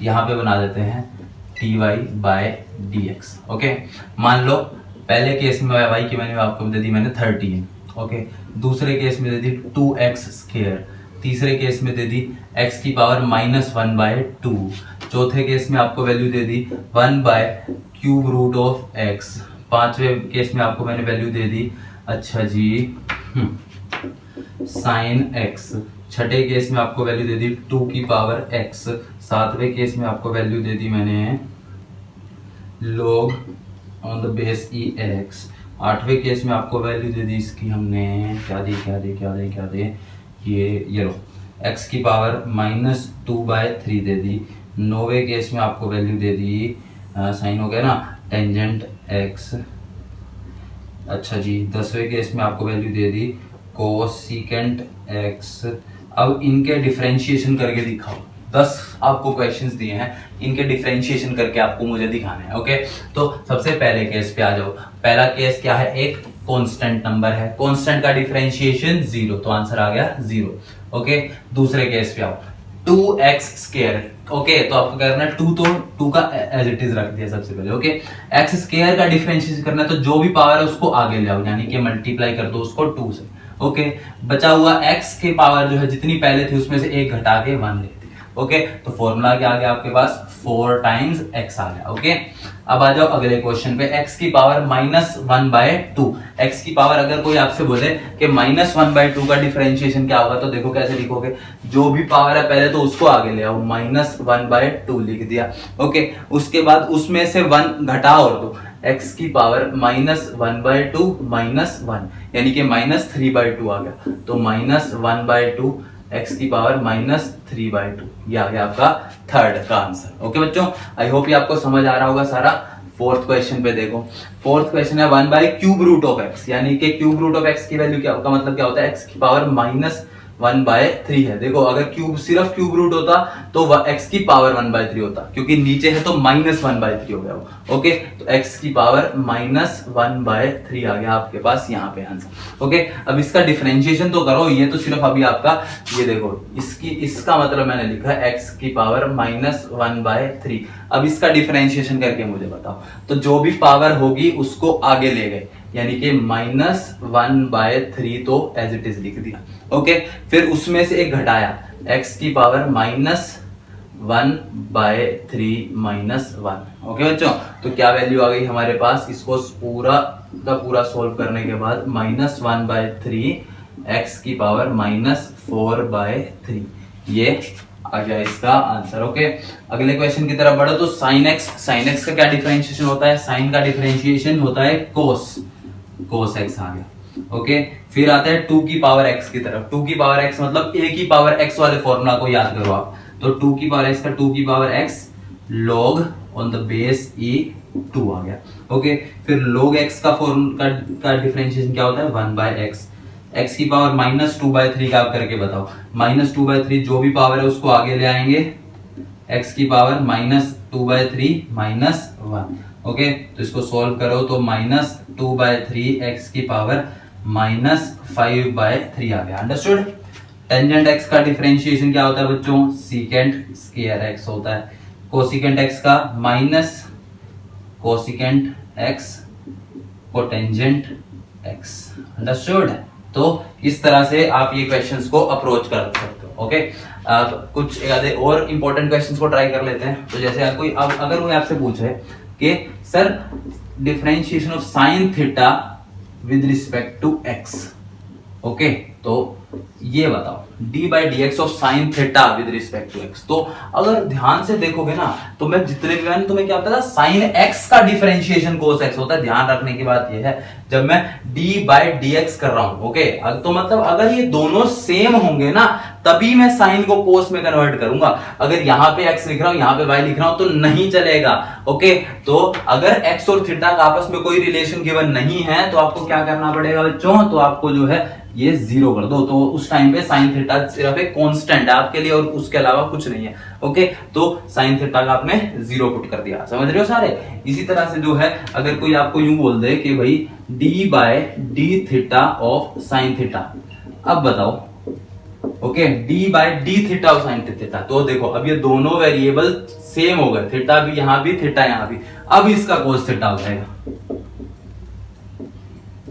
यहाँ पे बना देते हैं dy बाय dx। ओके, मान लो पहले केस में y की वैल्यू आपको दे दी मैंने 13। ओके, दूसरे केस में दे दी 2x स्क्वायर, तीसरे केस में दे दी x की पावर -1/2, चौथे केस में आपको वैल्यू दे दी 1/√x, पांचवें केस में आपको मैंने वैल्यू दे दी, अच्छा जी, साइन x, छठे केस में आपको वैल्यू दे दी 2 की पावर x, सातवें केस में आपको वैल्यू दे दी मैंने log on the base ex, आठवें केस में आपको वैल्यू दे दी इसकी हमने क्या दे ये लो x की पावर -2/3 दे दी, नौवें केस में आपको वैल्यू दे दी साइन हो गया ना टेंजेंट x, अच्छा जी, 10वें केस में आपको वैल्यू दे दी कोसिकेंट x। अब इनके डिफरेंशिएशन करके दिखाओ। 10 आपको क्वेश्चंस दिए हैं, इनके डिफरेंशिएशन करके आपको मुझे दिखाना है। ओके, तो सबसे पहले केस पे आ जाओ। पहला केस क्या है, एक कांस्टेंट नंबर है, कांस्टेंट का डिफरेंशिएशन 0, तो आंसर आ गया 0। ओके, दूसरे केस पे आओ, 2x स्क्वायर। ओके, तो आपको करना है 2, तो 2 का एज इट इज रख दिया सबसे पहले। ओके, x स्क्वायर का डिफरेंशिएशन करना है, तो जो भी पावर है उसको आगे ले आओ, यानी कि मल्टीप्लाई कर दो उसको 2 से। ओके, बचा हुआ x की पावर जो है जितनी पहले थी उसमें से एक घटा के 1 ले दी। ओके, तो फॉर्मूला क्या आ गया आपके पास, 4 टाइम्स x आ गया। ओके, अब आ जाओ अगले क्वेश्चन पे, x की पावर -1/2। x की पावर अगर कोई आपसे बोले कि -1/2 का डिफरेंशिएशन क्या होगा, तो देखो कैसे लिखोगे, जो भी पावर है पहले तो उसको आगे ले आओ, -1/2 लिख दिया। ओके, उसके बाद उसमें से 1 घटा और दो, x की पावर -1/2 -1, यानी कि -3/2 आ गया, तो -1/2 x की पावर -3/2, ये आ गया आपका थर्ड का आंसर। ओके बच्चों, आई होप ये आपको समझ आ रहा होगा सारा। फोर्थ क्वेश्चन पे देखो, फोर्थ क्वेश्चन है 1/√x, यानी कि √x की वैल्यू क्या, का मतलब क्या होता है, x की पावर -1/3 है। देखो अगर सिर्फ क्यूब रूट होता तो x की पावर 1/3 होता, क्योंकि नीचे है तो -1/3 हो गया वो। ओके, तो x की पावर -1/3 आ गया आपके पास यहाँ पे आंसर। ओके, अब इसका डिफरेंशिएशन तो करो, ये तो सिर्फ अभी आपका, ये देखो इसका मतलब मैंने लिखा है x की पावर -1/3। अब इसका डिफरेंशिएशन करके मुझे बताओ, तो जो भी पावर होगी उसको आगे ले गए, यानी कि -1/3 तो एज इट इज लिख दिया। ओके, फिर उसमें से एक घटाया, x की पावर -1/3 -1। ओके बच्चों, तो क्या वैल्यू आ गई हमारे पास, इसको पूरा का पूरा सोल्व करने के बाद -1/3 x की पावर -4/3, ये आ गया इसका आंसर। ओके, अगले क्वेश्चन की तरफ बढ़ो, तो sin x का क्या डिफरेंशिएशन होता है, साइन का डिफरेंशिएशन होता है cos x आ गया। ओके, फिर आता है 2 की पावर x की तरफ, 2 की पावर x मतलब a की पावर x वाले फॉर्मूला को याद करो आप, तो 2 की पावर x का 2 की power x log on the base e 2 आ गया। ओके, फिर log x का डिफरेंशिएशन क्या होता है, 1/x, x की पावर -2/3 का आप करके बताओ, -2/3 जो भी पावर है उसको आगे ले आएंगे, x की पावर -2/3 -1। ओके, तो इसको सॉल्व करो तो -2/3 x की पावर -5/3 आ गया। अंडरस्टूड। टेंजेंट x का डिफरेंशिएशन क्या होता है बच्चों, सीकेंट स्क्वायर x होता है, कोसिकेंट x का minus cosecant x cotangent x। Understood. तो इस तरह से आप ये क्वेश्चंस को अप्रोच कर सकते हो। ओके, अब कुछ और इंपॉर्टेंट क्वेश्चंस को ट्राई कर लेते हैं। तो जैसे अगर कोई आपसे पूछे कि sir differentiation of sine theta with respect to x, okay, तो ये बताओ d by d x of sine theta with respect to x. तो अगर ध्यान से देखोगे ना तो मैं जितने भी मैंने तुम्हें क्या बताया था, साइन एक्स का डिफरेंशिएशन कोस एक्स होता है। ध्यान रखने की बात ये है जब मैं डी बाई डी एक्स कर रहा हूं, ओके, तो मतलब अगर ये दोनों सेम होंगे ना तभी मैं साइन को कोस में कन्वर्ट करूंगा। अगर यहां पे एक्स लिख रहा हूं यहां पे वाई लिख रहा हूं तो नहीं चलेगा। ओके, तो अगर एक्स और थीटा का आपस में कोई रिलेशन गिवन नहीं है तो आपको क्या करना पड़ेगा बच्चों, तो आपको जो है ये जीरो कर दो। तो उस टाइम पे साइन थीटा सिर्फ एक कांस्टेंट है आपके लिए और उसके अलावा कुछ नहीं है। ओके, तो साइन थीटा का आपने जीरो पुट कर दिया। समझ रहे हो सारे। इसी तरह से जो है अगर कोई आपको यूं बोल दे कि भाई d by d theta of sine theta, अब बताओ, okay, d by d theta of sine theta, तो देखो अब ये दोनों वेरिएबल सेम हो गए, थीटा भी यहां भी थीटा यहां भी, अब इसका कोस थीटा हो जाएगा।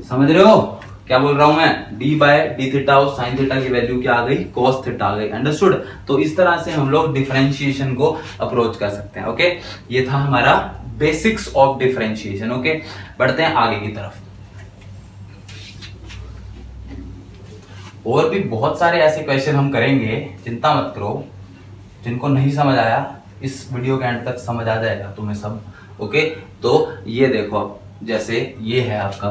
समझ रहे हो क्या बोल रहा हूं मैं, डी बाय डी थीटा और साइन थीटा की वैल्यू क्या आ गई, cos थीटा आ गई। अंडरस्टूड। तो इस तरह से हम लोग डिफरेंशिएशन को अप्रोच कर सकते हैं। ओके, ये था हमारा बेसिक्स ऑफ डिफरेंशिएशन। ओके, बढ़ते हैं आगे की तरफ। और भी बहुत सारे ऐसे क्वेश्चन हम करेंगे, चिंता मत करो। जिनको नहीं समझ आया इस वीडियो के एंड तक समझ आ जाएगा तुम्हें सब। ओके, तो ये देखो अब जैसे ये है आपका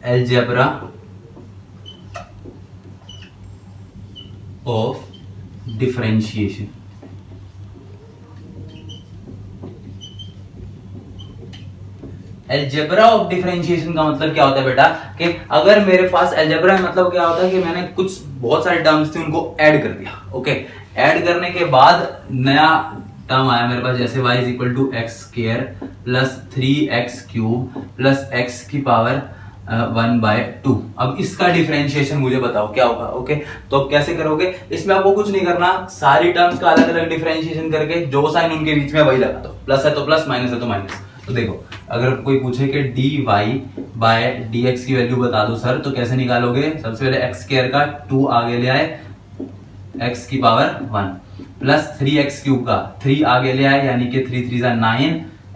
algebra of differentiation. Algebra of differentiation का मतलब क्या होता है बेटा, कि अगर मेरे पास अलजेब्रा मतलब क्या होता है कि मैंने कुछ बहुत सारे टर्म्स थे उनको ऐड कर दिया। ओके, ऐड करने के बाद नया टर्म आया मेरे पास, जैसे y is equal to x square plus 3x cube plus x की पावर 1/2। अब इसका डिफरेंशिएशन मुझे बताओ क्या होगा। ओके, तो अब कैसे करोगे, इसमें आपको कुछ नहीं करना, सारी टर्म्स का अलग अलग डिफरेंशिएशन करके जो साइन उनके बीच में वही लगा दो, प्लस है तो प्लस, माइनस है तो माइनस। तो देखो अगर कोई पूछे कि dy बाय dx की वैल्यू बता दो सर, तो कैसे निकालोगे, सबसे पहले एक्स स्क्वायर का 2 आगे ले आए, x की पावर 1 प्लस 3x क्यूब का 3 आगे ले आए, यानी कि 3 3 9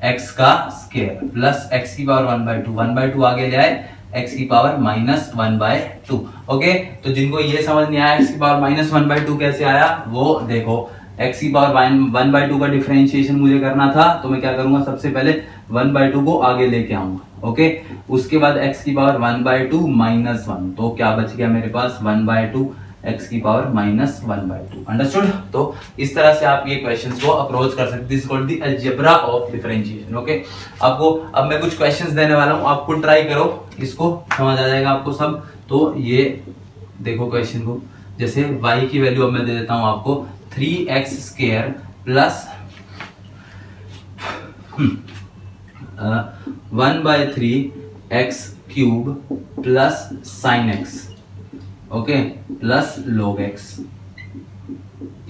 x का स्क्वायर प्लस x की पावर 1/2 आगे ले आए, x की पावर -1/2। ओके, तो जिनको ये समझ नहीं आया x की पावर -1/2 कैसे आया, वो देखो x की पावर 1/2 का डिफरेंशिएशन मुझे करना था, तो मैं क्या करूंगा, सबसे पहले 1/2 को आगे लेके आऊंगा। ओके, उसके बाद x की पावर 1/2 -1, तो क्या बच गया मेरे पास 1/2 x की पावर -1/2। अंडरस्टूड। तो इस तरह से आप ये क्वेश्चंस को अप्रोच कर सकते हैं। This is called the algebra of differentiation. Okay, आपको अब मैं कुछ क्वेश्चंस देने वाला हूं, आपको ट्राई करो, इसको समझ आ जाएगा आपको सब। तो ये देखो क्वेश्चन को, जैसे y की वैल्यू अब मैं दे देता हूं आपको 3x square plus 1/3 x cube plus sine x, okay, plus log x,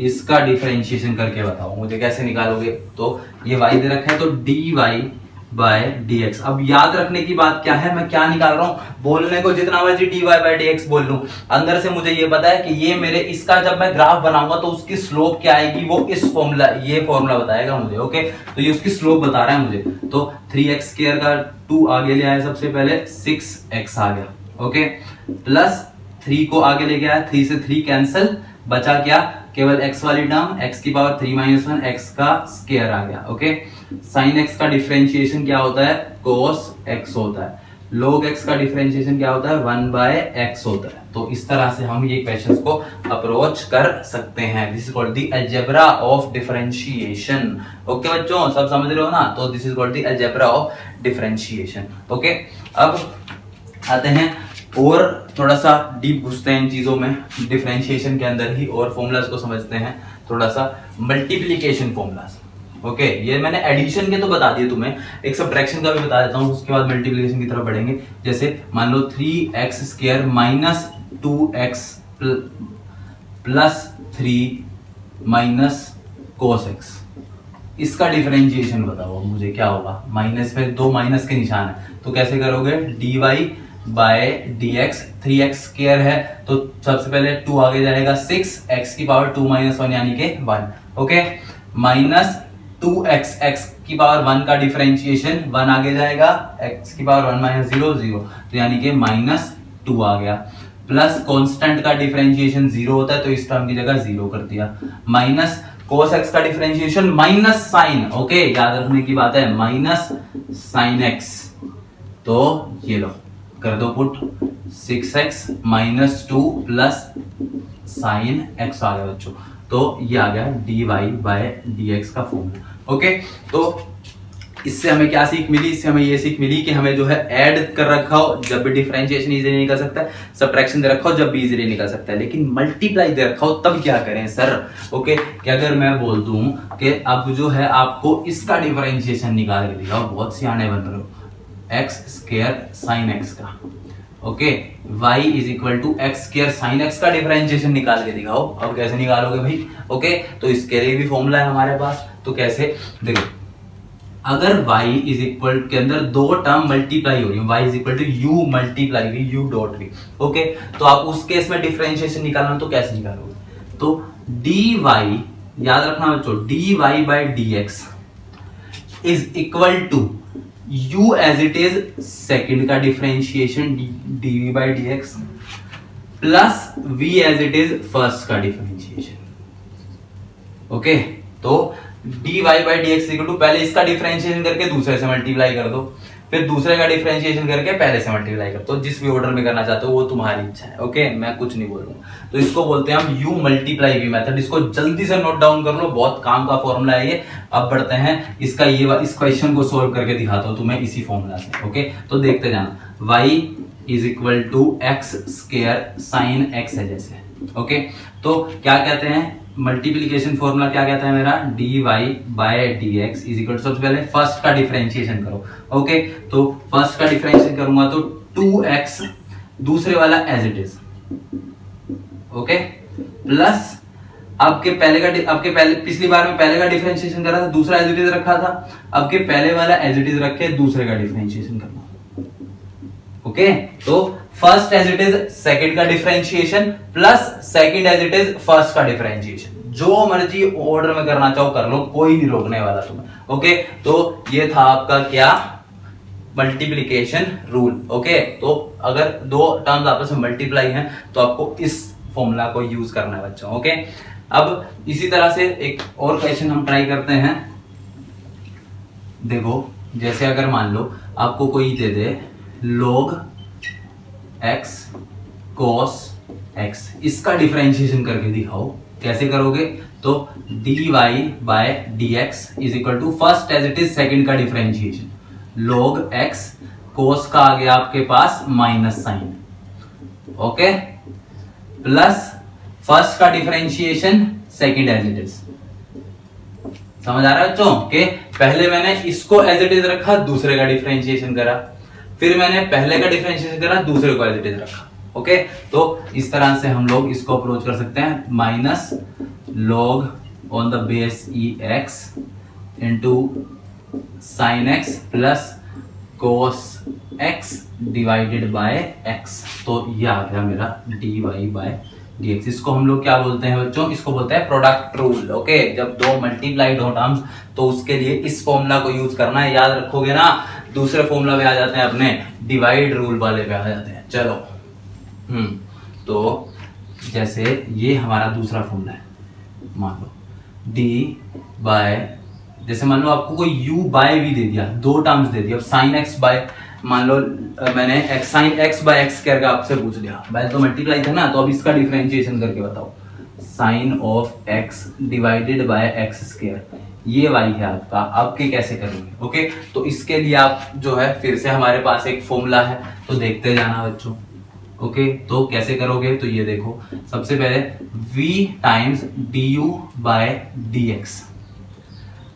इसका डिफरेंशिएशन करके बताओ मुझे कैसे निकालोगे। तो ये y दे रखा है, तो dy बाय dx। अब याद रखने की बात क्या है, मैं क्या निकाल रहा हूं, बोलने को जितना मर्जी dy बाय dx बोल लूं, अंदर से मुझे ये पता है कि ये मेरे इसका जब मैं ग्राफ बनाऊंगा तो उसकी स्लोप क्या आएगी, वो इस फॉर्मूला, ये फॉर्मूला बताएगा मुझे। ओके, तो ये उसकी स्लोप बता रहा है मुझे। तो 3x स्क्वायर का 2 आगे ले आया, सबसे पहले 6x आ गया। ओके, प्लस 3 को आगे ले गया, 3 से 3 कैंसिल, बचा क्या, केवल x वाली टर्म, x की पावर 3 - 1 x का स्क्वायर आ गया। ओके, साइन x का डिफरेंशिएशन क्या होता है, cos x होता है। log x का डिफरेंशिएशन क्या होता है, 1/x होता है। तो इस तरह से हम ये क्वेश्चंस को अप्रोच कर सकते हैं। This is called the algebra of differentiation. Okay बच्चों, सब समझ रहे हो ना, तो this is called the algebra of differentiation. Okay, अब आते हैं और थोड़ा सा डीप घुसते हैं इन चीजों में, डिफरेंशिएशन के अंदर ही, और फॉर्मूलाज को समझते हैं थोड़ा सा, मल्टीप्लिकेशन फॉर्मूलाज। ओके, ये मैंने एडिशन के तो बता दिए तुम्हें, एक सब्ट्रैक्शन का भी बता देता हूँ, उसके बाद मल्टीप्लिकेशन की तरफ बढ़ेंगे। जैसे मान लो 3x square minus 2x plus 3 minus cos x, इसका डिफरेंशिएशन बताओ मुझे क्या होगा। माइनस में 2 माइनस के निशान है, तो कैसे करोगे, dy by dx, 3x square है तो सबसे पहले 2 आगे जाएगा, 6x की पावर 2 - 1 यानी कि 1। ओके, माइनस 2x, x की पावर 1 का डिफरेंशिएशन 1 आगे जाएगा, x की पावर 1 - 0 0, तो यानी कि -2 आ गया, प्लस कांस्टेंट का डिफरेंशिएशन 0 होता है तो इस टर्म की जगह 0 कर दिया, माइनस cos x का डिफरेंशिएशन माइनस साइन, ओके याद रखने की बात है, माइनस साइन x, तो ये लो कर दो put 6x minus 2 plus sign x आ गया बच्चों, तो ये आ गया dy बाय dx का फॉर्मूला। ओके, तो इससे हमें क्या सीख मिली, इससे हमें ये सीख मिली कि हमें जो है ऐड कर रखा हो जब भी डिफरेंशिएशन इजीली निकल सकता है, सब्ट्रैक्शन दे रखा हो जब भी इजीली निकल सकता है, लेकिन मल्टीप्लाई दे रखा हो तब क्या करें सर। ओके, कि अगर मैं बोल दूं कि अब जो है आपको इसका डिफरेंशिएशन निकाल के दिखाओ, बहुत सियाने बन रहे हो, एक्स स्क्वायर साइन एक्स का, okay y is equal to x square sine x का डिफरेंशिएशन निकाल के दिखाओ। अब कैसे निकालोगे भाई, ओके तो इसके लिए भी फॉर्मूला है हमारे पास, तो कैसे देखो, अगर y इज इक्वल के अंदर दो टर्म मल्टीप्लाई हो रही है, y is equal to u multiply v u dot v, okay तो आप उस केस में डिफरेंशिएशन निकालना तो कैसे निकालोगे, तो dy याद रखना बच्चों, dy by dx is equal to u as it is second का differentiation dv by dx plus v as it is first का डिफरेंशिएशन, ओके तो dy by dx equal to पहले इसका डिफरेंशिएशन करके दूसरे से मल्टीप्लाई कर दो, फिर दूसरे का डिफरेंशिएशन करके पहले से मल्टीप्लाई कर दो, जिस भी ऑर्डर में करना चाहते हो वो तुम्हारी इच्छा है, ओके मैं कुछ नहीं बोल रहा हूं। तो इसको बोलते हैं हम u मल्टीप्लाई v मेथड, इसको जल्दी से नोट डाउन कर लो, बहुत काम का फॉर्मूला है ये। अब बढ़ते हैं इसका, ये इस क्वेश्चन को सोल्व करके दिखाता हूं तुम्हें इसी फॉर्मूला से, ओके तो देखते जाना, y is equal to x square sine x है जैसे, ओके तो क्या कहते हैं मल्टीप्लिकेशन फॉर्मूला, क्या कहता है मेरा, dy by dx is equal, सबसे पहले फर्स्ट का डिफरेंशिएशन करो, ओके तो फर्स्ट का डिफरेंशिएशन करूंगा तो 2x, दूसरे वाला as it is, okay plus आपके पहले पिछली बार में पहले का डिफरेंशिएशन करा था, दूसरा एज इट इज रखा था, आपके पहले वाला एज इट इज रख के दूसरे का डिफरेंशिएशन करना, ओके तो first as it is second का differentiation plus second as it is first का डिफरेंशिएशन, जो मर्जी ऑर्डर में करना चाहो कर लो, कोई नहीं रोकने वाला तुम्हें, ओके तो ये था आपका क्या, मल्टीप्लिकेशन रूल, ओके तो अगर दो टर्म्स आपस में मल्टीप्लाई हैं तो आपको इस फॉर्मूला को यूज करना है बच्चों, ओके अब इसी तरह से एक और क्वेश्चन हम ट्राई करते हैं। देखो जैसे अगर मान लो आपको कोई दे दे log x cos x, इसका डिफरेंशिएशन करके दिखाओ, कैसे करोगे, तो dy by dx is equal to first as it is second का डिफरेंशिएशन, log x cos का आ गया आपके पास minus sine, okay plus first का differentiation second as it is, समझ आ रहा है बच्चों के पहले मैंने इसको एज इट इज रखा, दूसरे का डिफरेंशिएशन करा, फिर मैंने पहले का डिफरेंशिएशन करा, दूसरे को एज इट इज रखा, ओके तो इस तरह से हम लोग इसको अप्रोच कर सकते हैं, minus log on the base E x into sine x plus cos x divided by x, तो ये आ गया मेरा dy बाय dx। इसको हम लोग क्या बोलते हैं बच्चों, इसको बोलते हैं प्रोडक्ट रूल, ओके जब दो मल्टीप्लाइड हो टर्म्स तो उसके लिए इस फॉर्मूला को यूज करना है, याद रखोगे ना, दूसरे फॉर्मूला पे आ जाते हैं अपने डिवाइड रूल वाले पे आ जाते हैं। चलो तो जैसे ये हमारा दूसरा फॉर्मूला है, मान लो d बाय, जैसे मान लो आपको कोई u बाय v दे दिया, दो टर्म्स दे दिया, अब साइन x बाय, मान लो मैंने x sine x by x square का आपसे पूछ लिया, पहले तो मल्टीप्लाई था ना, तो अब इसका डिफरेंशिएशन करके बताओ, sine of x divided by x square, ये y है आपका, आपके कैसे करेंगे, ओके तो इसके लिए आप जो है फिर से हमारे पास एक फॉर्मूला है, तो देखते जाना बच्चों, ओके तो कैसे करोगे, तो ये देखो सबसे पहले v times du by dx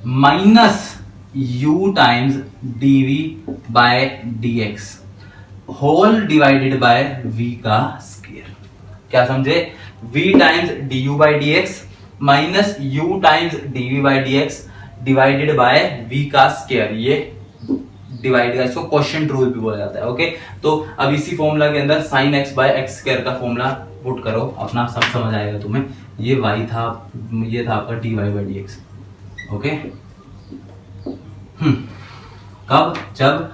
minus u times dv by dx whole divided by v का स्क्वायर, क्या समझे, v times du by dx minus u times dv by dx divided by v का स्क्वायर, ये divide का, इसको quotient rule भी बोला जाता है, ओके तो अब इसी फॉर्मूला के अंदर sin x by x square का फॉर्मूला पुट करो, अपना सब समझ आएगा तुम्हें, ये y था, ये था आपका dy बाय dx, ओके कब, जब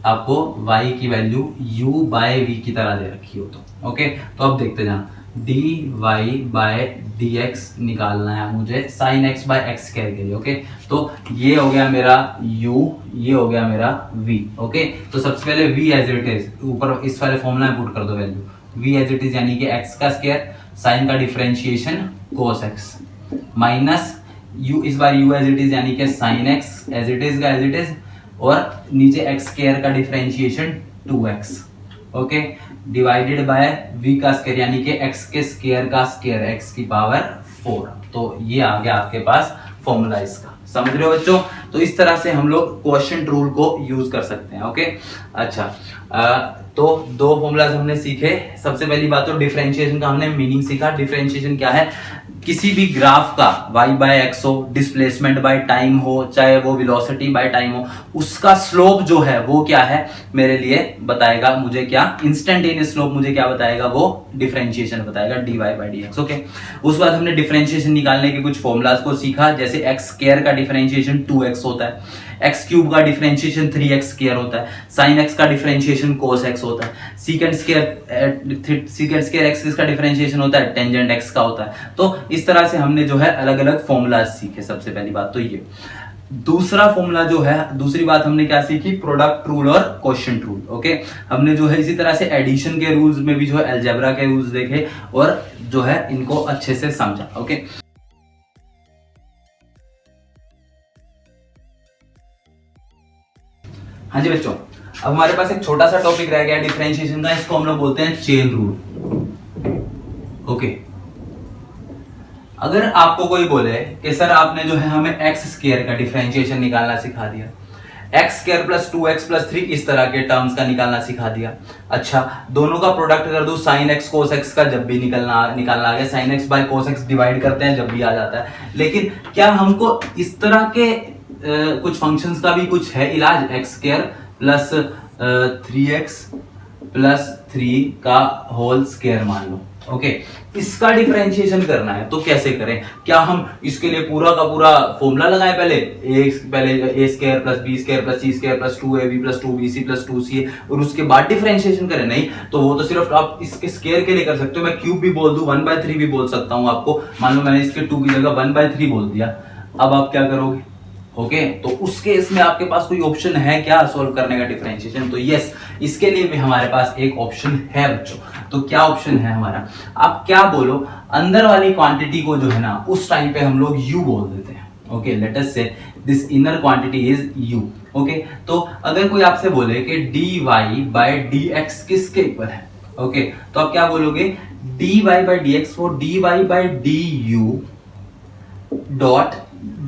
आपको y की वैल्यू u बाय v की तरह दे रखी हो तो ओके। तो अब देखते जाना, dy बाय dx निकालना है मुझे sin x by x square के लिए ओके। तो ये हो गया मेरा u, ये हो गया मेरा v ओके। तो सबसे पहले v एज इट इज ऊपर इस वाले फॉर्मूला में पुट कर दो value v as it is, यानी कि x का स्क्वायर sin का differentiation cos x minus u, इस बार u एज इट इज यानी कि sin x as it is का एज इट इज, और नीचे x स्क्वायर का differentiation 2x okay, divided by v का स्क्वायर यानी कि x के स्क्वायर का स्क्वायर x की पावर 4। तो ये आ गया आपके पास फॉर्मूला इसका, समझ रहे हो बच्चों। तो इस तरह से हम लोग क्वोशिएंट रूल को यूज कर सकते हैं ओके। अच्छा तो दो फॉर्मूलाज हमने सीखे। सबसे पहली बात तो डिफरेंशिएशन का हमने मीनिंग सीखा। डिफरेंशिएशन क्या है, किसी भी ग्राफ का y बाय एक्स हो, डिस्प्लेसमेंट बाय टाइम हो, चाहे वो वेलोसिटी बाय टाइम हो, उसका स्लोप जो है वो क्या है मेरे लिए बताएगा, मुझे क्या इंस्टेंटेनियस स्लोप मुझे क्या बताएगा, वो डिफरेंशिएशन बताएगा dy बाय dx ओके। उस बाद हमने डिफरेंशिएशन निकालने के कुछ फॉर्मूलाज को सीखा, जैसे x स्क्वायर का डिफरेंशिएशन 2x होता है, x क्यूब का डिफरेंशिएशन 3x स्क्वायर होता है, sin x का डिफरेंशिएशन cos x होता है, सीकेंट स्क्वायर x का डिफरेंशिएशन होता है टेंजेंट x का होता है। तो इस तरह से हमने जो है अलग अलग फॉर्मूलाज सीखे। सबसे पहली बात तो ये। दूसरा फॉर्मूला जो है, दूसरी बात हमने क्या सीखी, प्रोडक्ट रूल और क्वोशिएंट रूल ओके। हमने जो है इसी तरह से एडिशन के रूल्स में भी जो है अलजेब्रा के रूल्स देखे और जो है इनको अच्छे से समझा ओके। हाँ जी बच्चों, अब हमारे पास एक छोटा सा टॉपिक रह गया डिफरेंशिएशन का, इसको हम लोग बोलते हैं चेन रूल ओके। अगर आपको कोई बोले कि सर आपने जो है हमें एक्स स्क्वायर का डिफरेंशिएशन निकालना सिखा दिया, x square plus 2x plus 3 इस तरह के टर्म्स का निकालना सिखा दिया, अच्छा दोनों का प्रोडक्ट कर दूं sin x cos x का जब भी निकालना आ गया, sin x by cos x divide करते हैं जब भी आ जाता है। लेकिन क्या हमको इस तरह के कुछ फंक्शंस का भी कुछ है इलाज, x square plus 3x plus 3 का होल स्क्वायर मान लो ओके, इसका डिफरेंशिएशन करना है तो कैसे करें? क्या हम इसके लिए पूरा का पूरा फॉर्मूला लगाएं पहले A square plus B square plus C square plus 2ab plus 2bc plus 2ca और उसके बाद डिफरेंशिएशन करें? नहीं, तो वो तो सिर्फ आप इसके स्क्वायर के लिए कर सकते हो। मैं क्यूब भी बोल दूं, 1/3 भी बोल सकता हूं आपको, मान लो मैंने इसके 2 की जगह 1/3 बोल दिया। अब आप क्या करोगे ओके तो उसके इसमें आपके पास कोई ऑप्शन है क्या सॉल्व करने का डिफरेंशिएशन? तो यस, इसके लिए भी हमारे पास एक ऑप्शन है बच्चों। तो क्या ऑप्शन है हमारा? आप क्या बोलो, अंदर वाली क्वांटिटी को जो है ना उस टाइम पे हम लोग u बोल देते हैं okay. Let us say this inner quantity is u okay. तो अगर कोई आपसे बोले कि dy बाय dx किसके इक्वल है ओके, तो आप क्या बोलोगे, dy बाय dx वो dy by du dot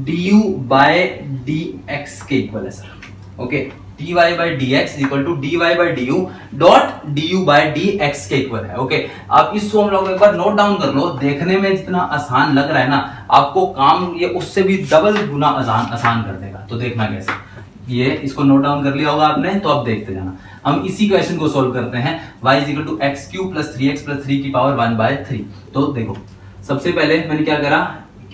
du by dx के इक्वल है sir okay. dy by dx equal to dy by du dot du by dx के इक्वल है ओके। आप इस फॉर्मूला को एक बार नोट डाउन कर लो, देखने में जितना आसान लग रहा है ना, आपको काम ये उससे भी डबल गुना आसान कर देगा। तो देखना कैसे, ये इसको नोट डाउन कर लिया होगा आपने, तो अब देखते जाना। हम इसी क्वेश्चन को सोल्व करते हैं, y is equal to x cube plus 3x plus 3 की पावर 1/3। तो देखो सबसे पहले मैंने क्या करा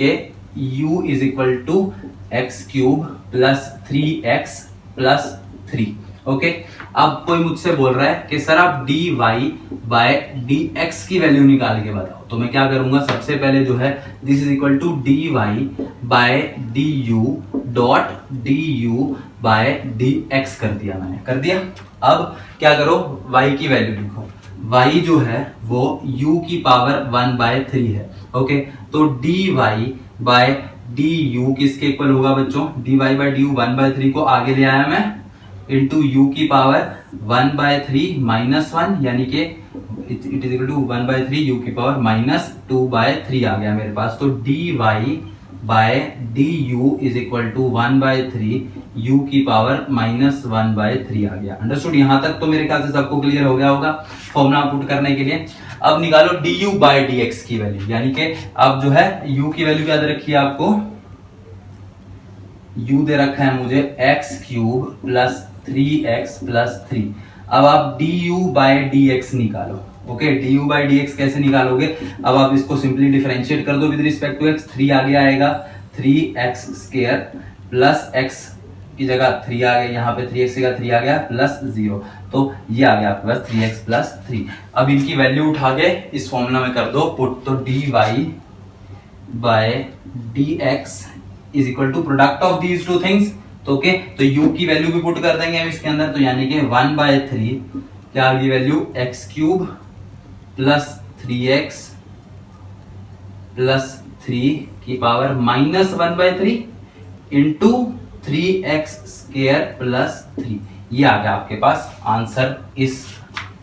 कि u is equal to x cube plus 3x plus 3 okay. अब कोई मुझसे बोल रहा है कि सर आप dy बाय dx की वैल्यू निकाल के बताओ, तो मैं क्या करूंगा, सबसे पहले जो है this is equal to dy by du dot du by dx कर दिया मैंने, कर दिया। अब क्या करो, y की वैल्यू लिखो, y जो है वो u की पावर 1/3 है ओके। तो dy बाय du किसके इक्वल होगा बच्चों, dy बाय du 1/3 को आगे ले आया मैं इंटू u की पावर 1/3 माइनस 1, यानी कि it is equal to 1/3 u की पावर माइनस 2/3 आ गया मेरे पास। तो dy by du is equal to 1/3 u की पावर माइनस 1/3 आ गया। अंडरस्टूड? यहां तक तो मेरे ख्याल से सबको क्लियर हो गया होगा फॉर्मूला पुट करने के लिए। अब निकालो du बाय dx की वैल्यू, यानी कि अब जो है u की वैल्यू क्या दे रखी है आपको, u दे रखा है मुझे x cube plus 3x plus 3। अब आप du बाय dx निकालो ओके। du बाय dx कैसे निकालोगे, अब आप इसको सिंपली डिफरेंशिएट कर दो विद रिस्पेक्ट टू x, 3 आगे आएगा 3x स्क्वायर प्लस x की जगह 3 आ गया, यहाँ पे 3x की जगह 3 आ गया प्लस 0, तो ये आ गया आपके पास 3x प्लस 3। अब इनकी वैल्यू उठा के इस फॉर्मूला में कर दो पुट, तो dy by dx is equal to product of these two things. तो ओके, तो u की वैल्यू भी पुट कर देंगे हम इसके अंदर, तो यानी कि 1/3 क्या आ गई value x cube plus 3x plus 3 की power minus 1/3 into 3x square plus 3। ये आ गया आपके पास आंसर इस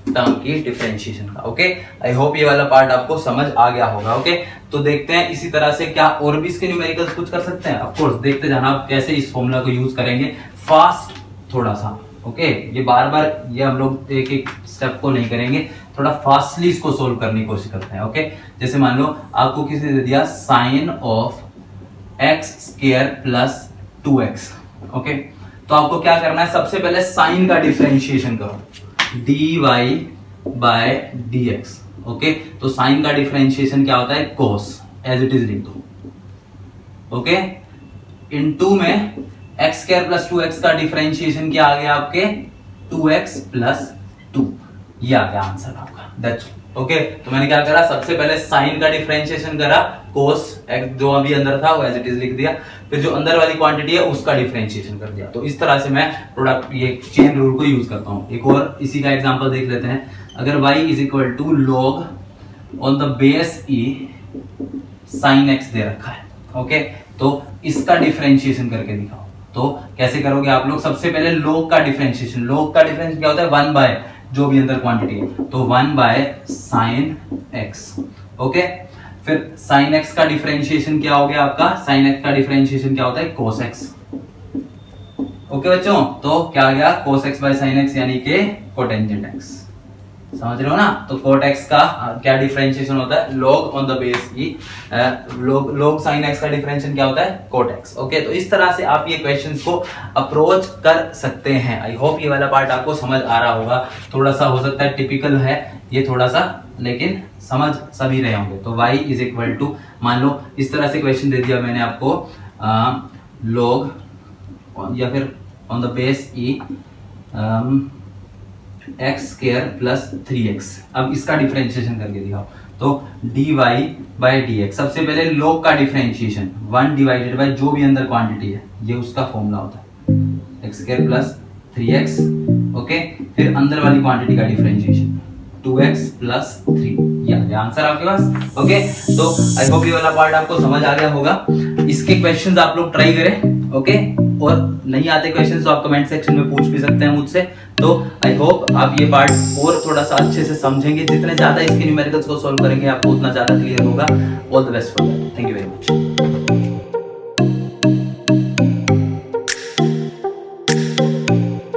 टर्म की डिफरेंशिएशन का। ओके, आई होप ये वाला पार्ट आपको समझ आ गया होगा। ओके, तो देखते हैं इसी तरह से क्या और भी इसके न्यूमेरिकल्स कुछ कर सकते हैं। ऑफ कोर्स देखते जाना आप कैसे इस फॉर्मूला को यूज करेंगे फास्ट थोड़ा सा। ओके, ये बार बार ये हम लोग एक एक स्टेप को नहीं करेंगे, थोड़ा फास्टली इसको सोल्व करने की कोशिश करते हैं। ओके, जैसे मान लो आपको किसी ने दे दिया sine of x square plus 2x। Okay, तो आपको क्या करना है, सबसे पहले साइन का डिफरेंशिएशन करो, dy बाय dx। ओके, तो साइन का डिफरेंशिएशन क्या होता है, cos, एज इट इज लिख दो। ओके, इनटू में x स्क्वायर प्लस 2x का डिफरेंशिएशन क्या आ गया आपके 2x प्लस 2। ये आ गया आंसर आपका, दैट्स ओके। तो मैंने क्या करा, सबसे पहले साइन का डिफरेंशिएशन करा, cos x जो अभी अंदर था वो एज इट इज लिख दिया, फिर जो अंदर वाली क्वांटिटी है उसका डिफरेंशिएशन कर दिया। तो इस तरह से मैं प्रोडक्ट ये चेन रूल को यूज करता हूं। एक और इसी का एग्जांपल देख लेते हैं। अगर y is equal to log on the base e sin x दे रखा है। ओके, तो इसका डिफरेंशिएशन करके दिखाओ। तो कैसे करोगे आप लोग, सबसे पहले log का डिफरेंशिएशन, log का डिफरेंशिएशन क्या होता है, 1 बाय जो भी अंदर क्वांटिटी है, तो 1 बाय साइन एक्स। ओके, फिर साइन एक्स का डिफरेंशिएशन क्या हो गया आपका, साइन एक्स का डिफरेंशिएशन क्या होता है, कोस एक्स। ओके बच्चों, तो क्या आ गया, cos x by sine x यानी कि कोटेंजेंट एक्स। समझ रहे हो ना। तो कोट एक्स का क्या डिफरेंशिएशन होता है, log on the base E, log sin x का डिफरेंशिएशन क्या होता है, कोट एक्स। ओके, तो इस तरह से आप ये क्वेश्चंस को अप्रोच कर सकते हैं। आई होप ये वाला पार्ट आपको समझ आ रहा होगा। थोड़ा सा हो सकता है टिपिकल है ये थोड़ा सा, लेकिन समझ सभी रहे होंगे। तो y इज इक्वल टू, मान लो इस तरह से क्वेश्चन दे दिया मैंने आपको, log या फिर on the base E x square plus 3x। अब इसका डिफरेंशिएशन करके दिखाओ, तो dy बाय dx, सबसे पहले log का डिफरेंशिएशन 1 डिवाइडेड बाय जो भी अंदर क्वांटिटी है, ये उसका फॉर्मूला होता है x square plus 3x। Okay, फिर अंदर वाली क्वांटिटी का डिफरेंशिएशन 2x प्लस 3। ये आंसर आपके पास। ओके, तो आई होप ये वाला पार्ट आपको समझ आ गया होगा। इसके क्वेश्चंस आप लोग ट्राई करें। ओके, और नहीं आते क्वेश्चंस तो आप कमेंट सेक्शन में पूछ भी सकते हैं मुझसे। तो आई होप आप ये पार्ट और थोड़ा सा अच्छे से समझेंगे। जितने ज्यादा इसके न्यूमेरिकल्स को सॉल्व करेंगे आपको उतना ज्यादा क्लियर होगा। All the best for that, thank you very much.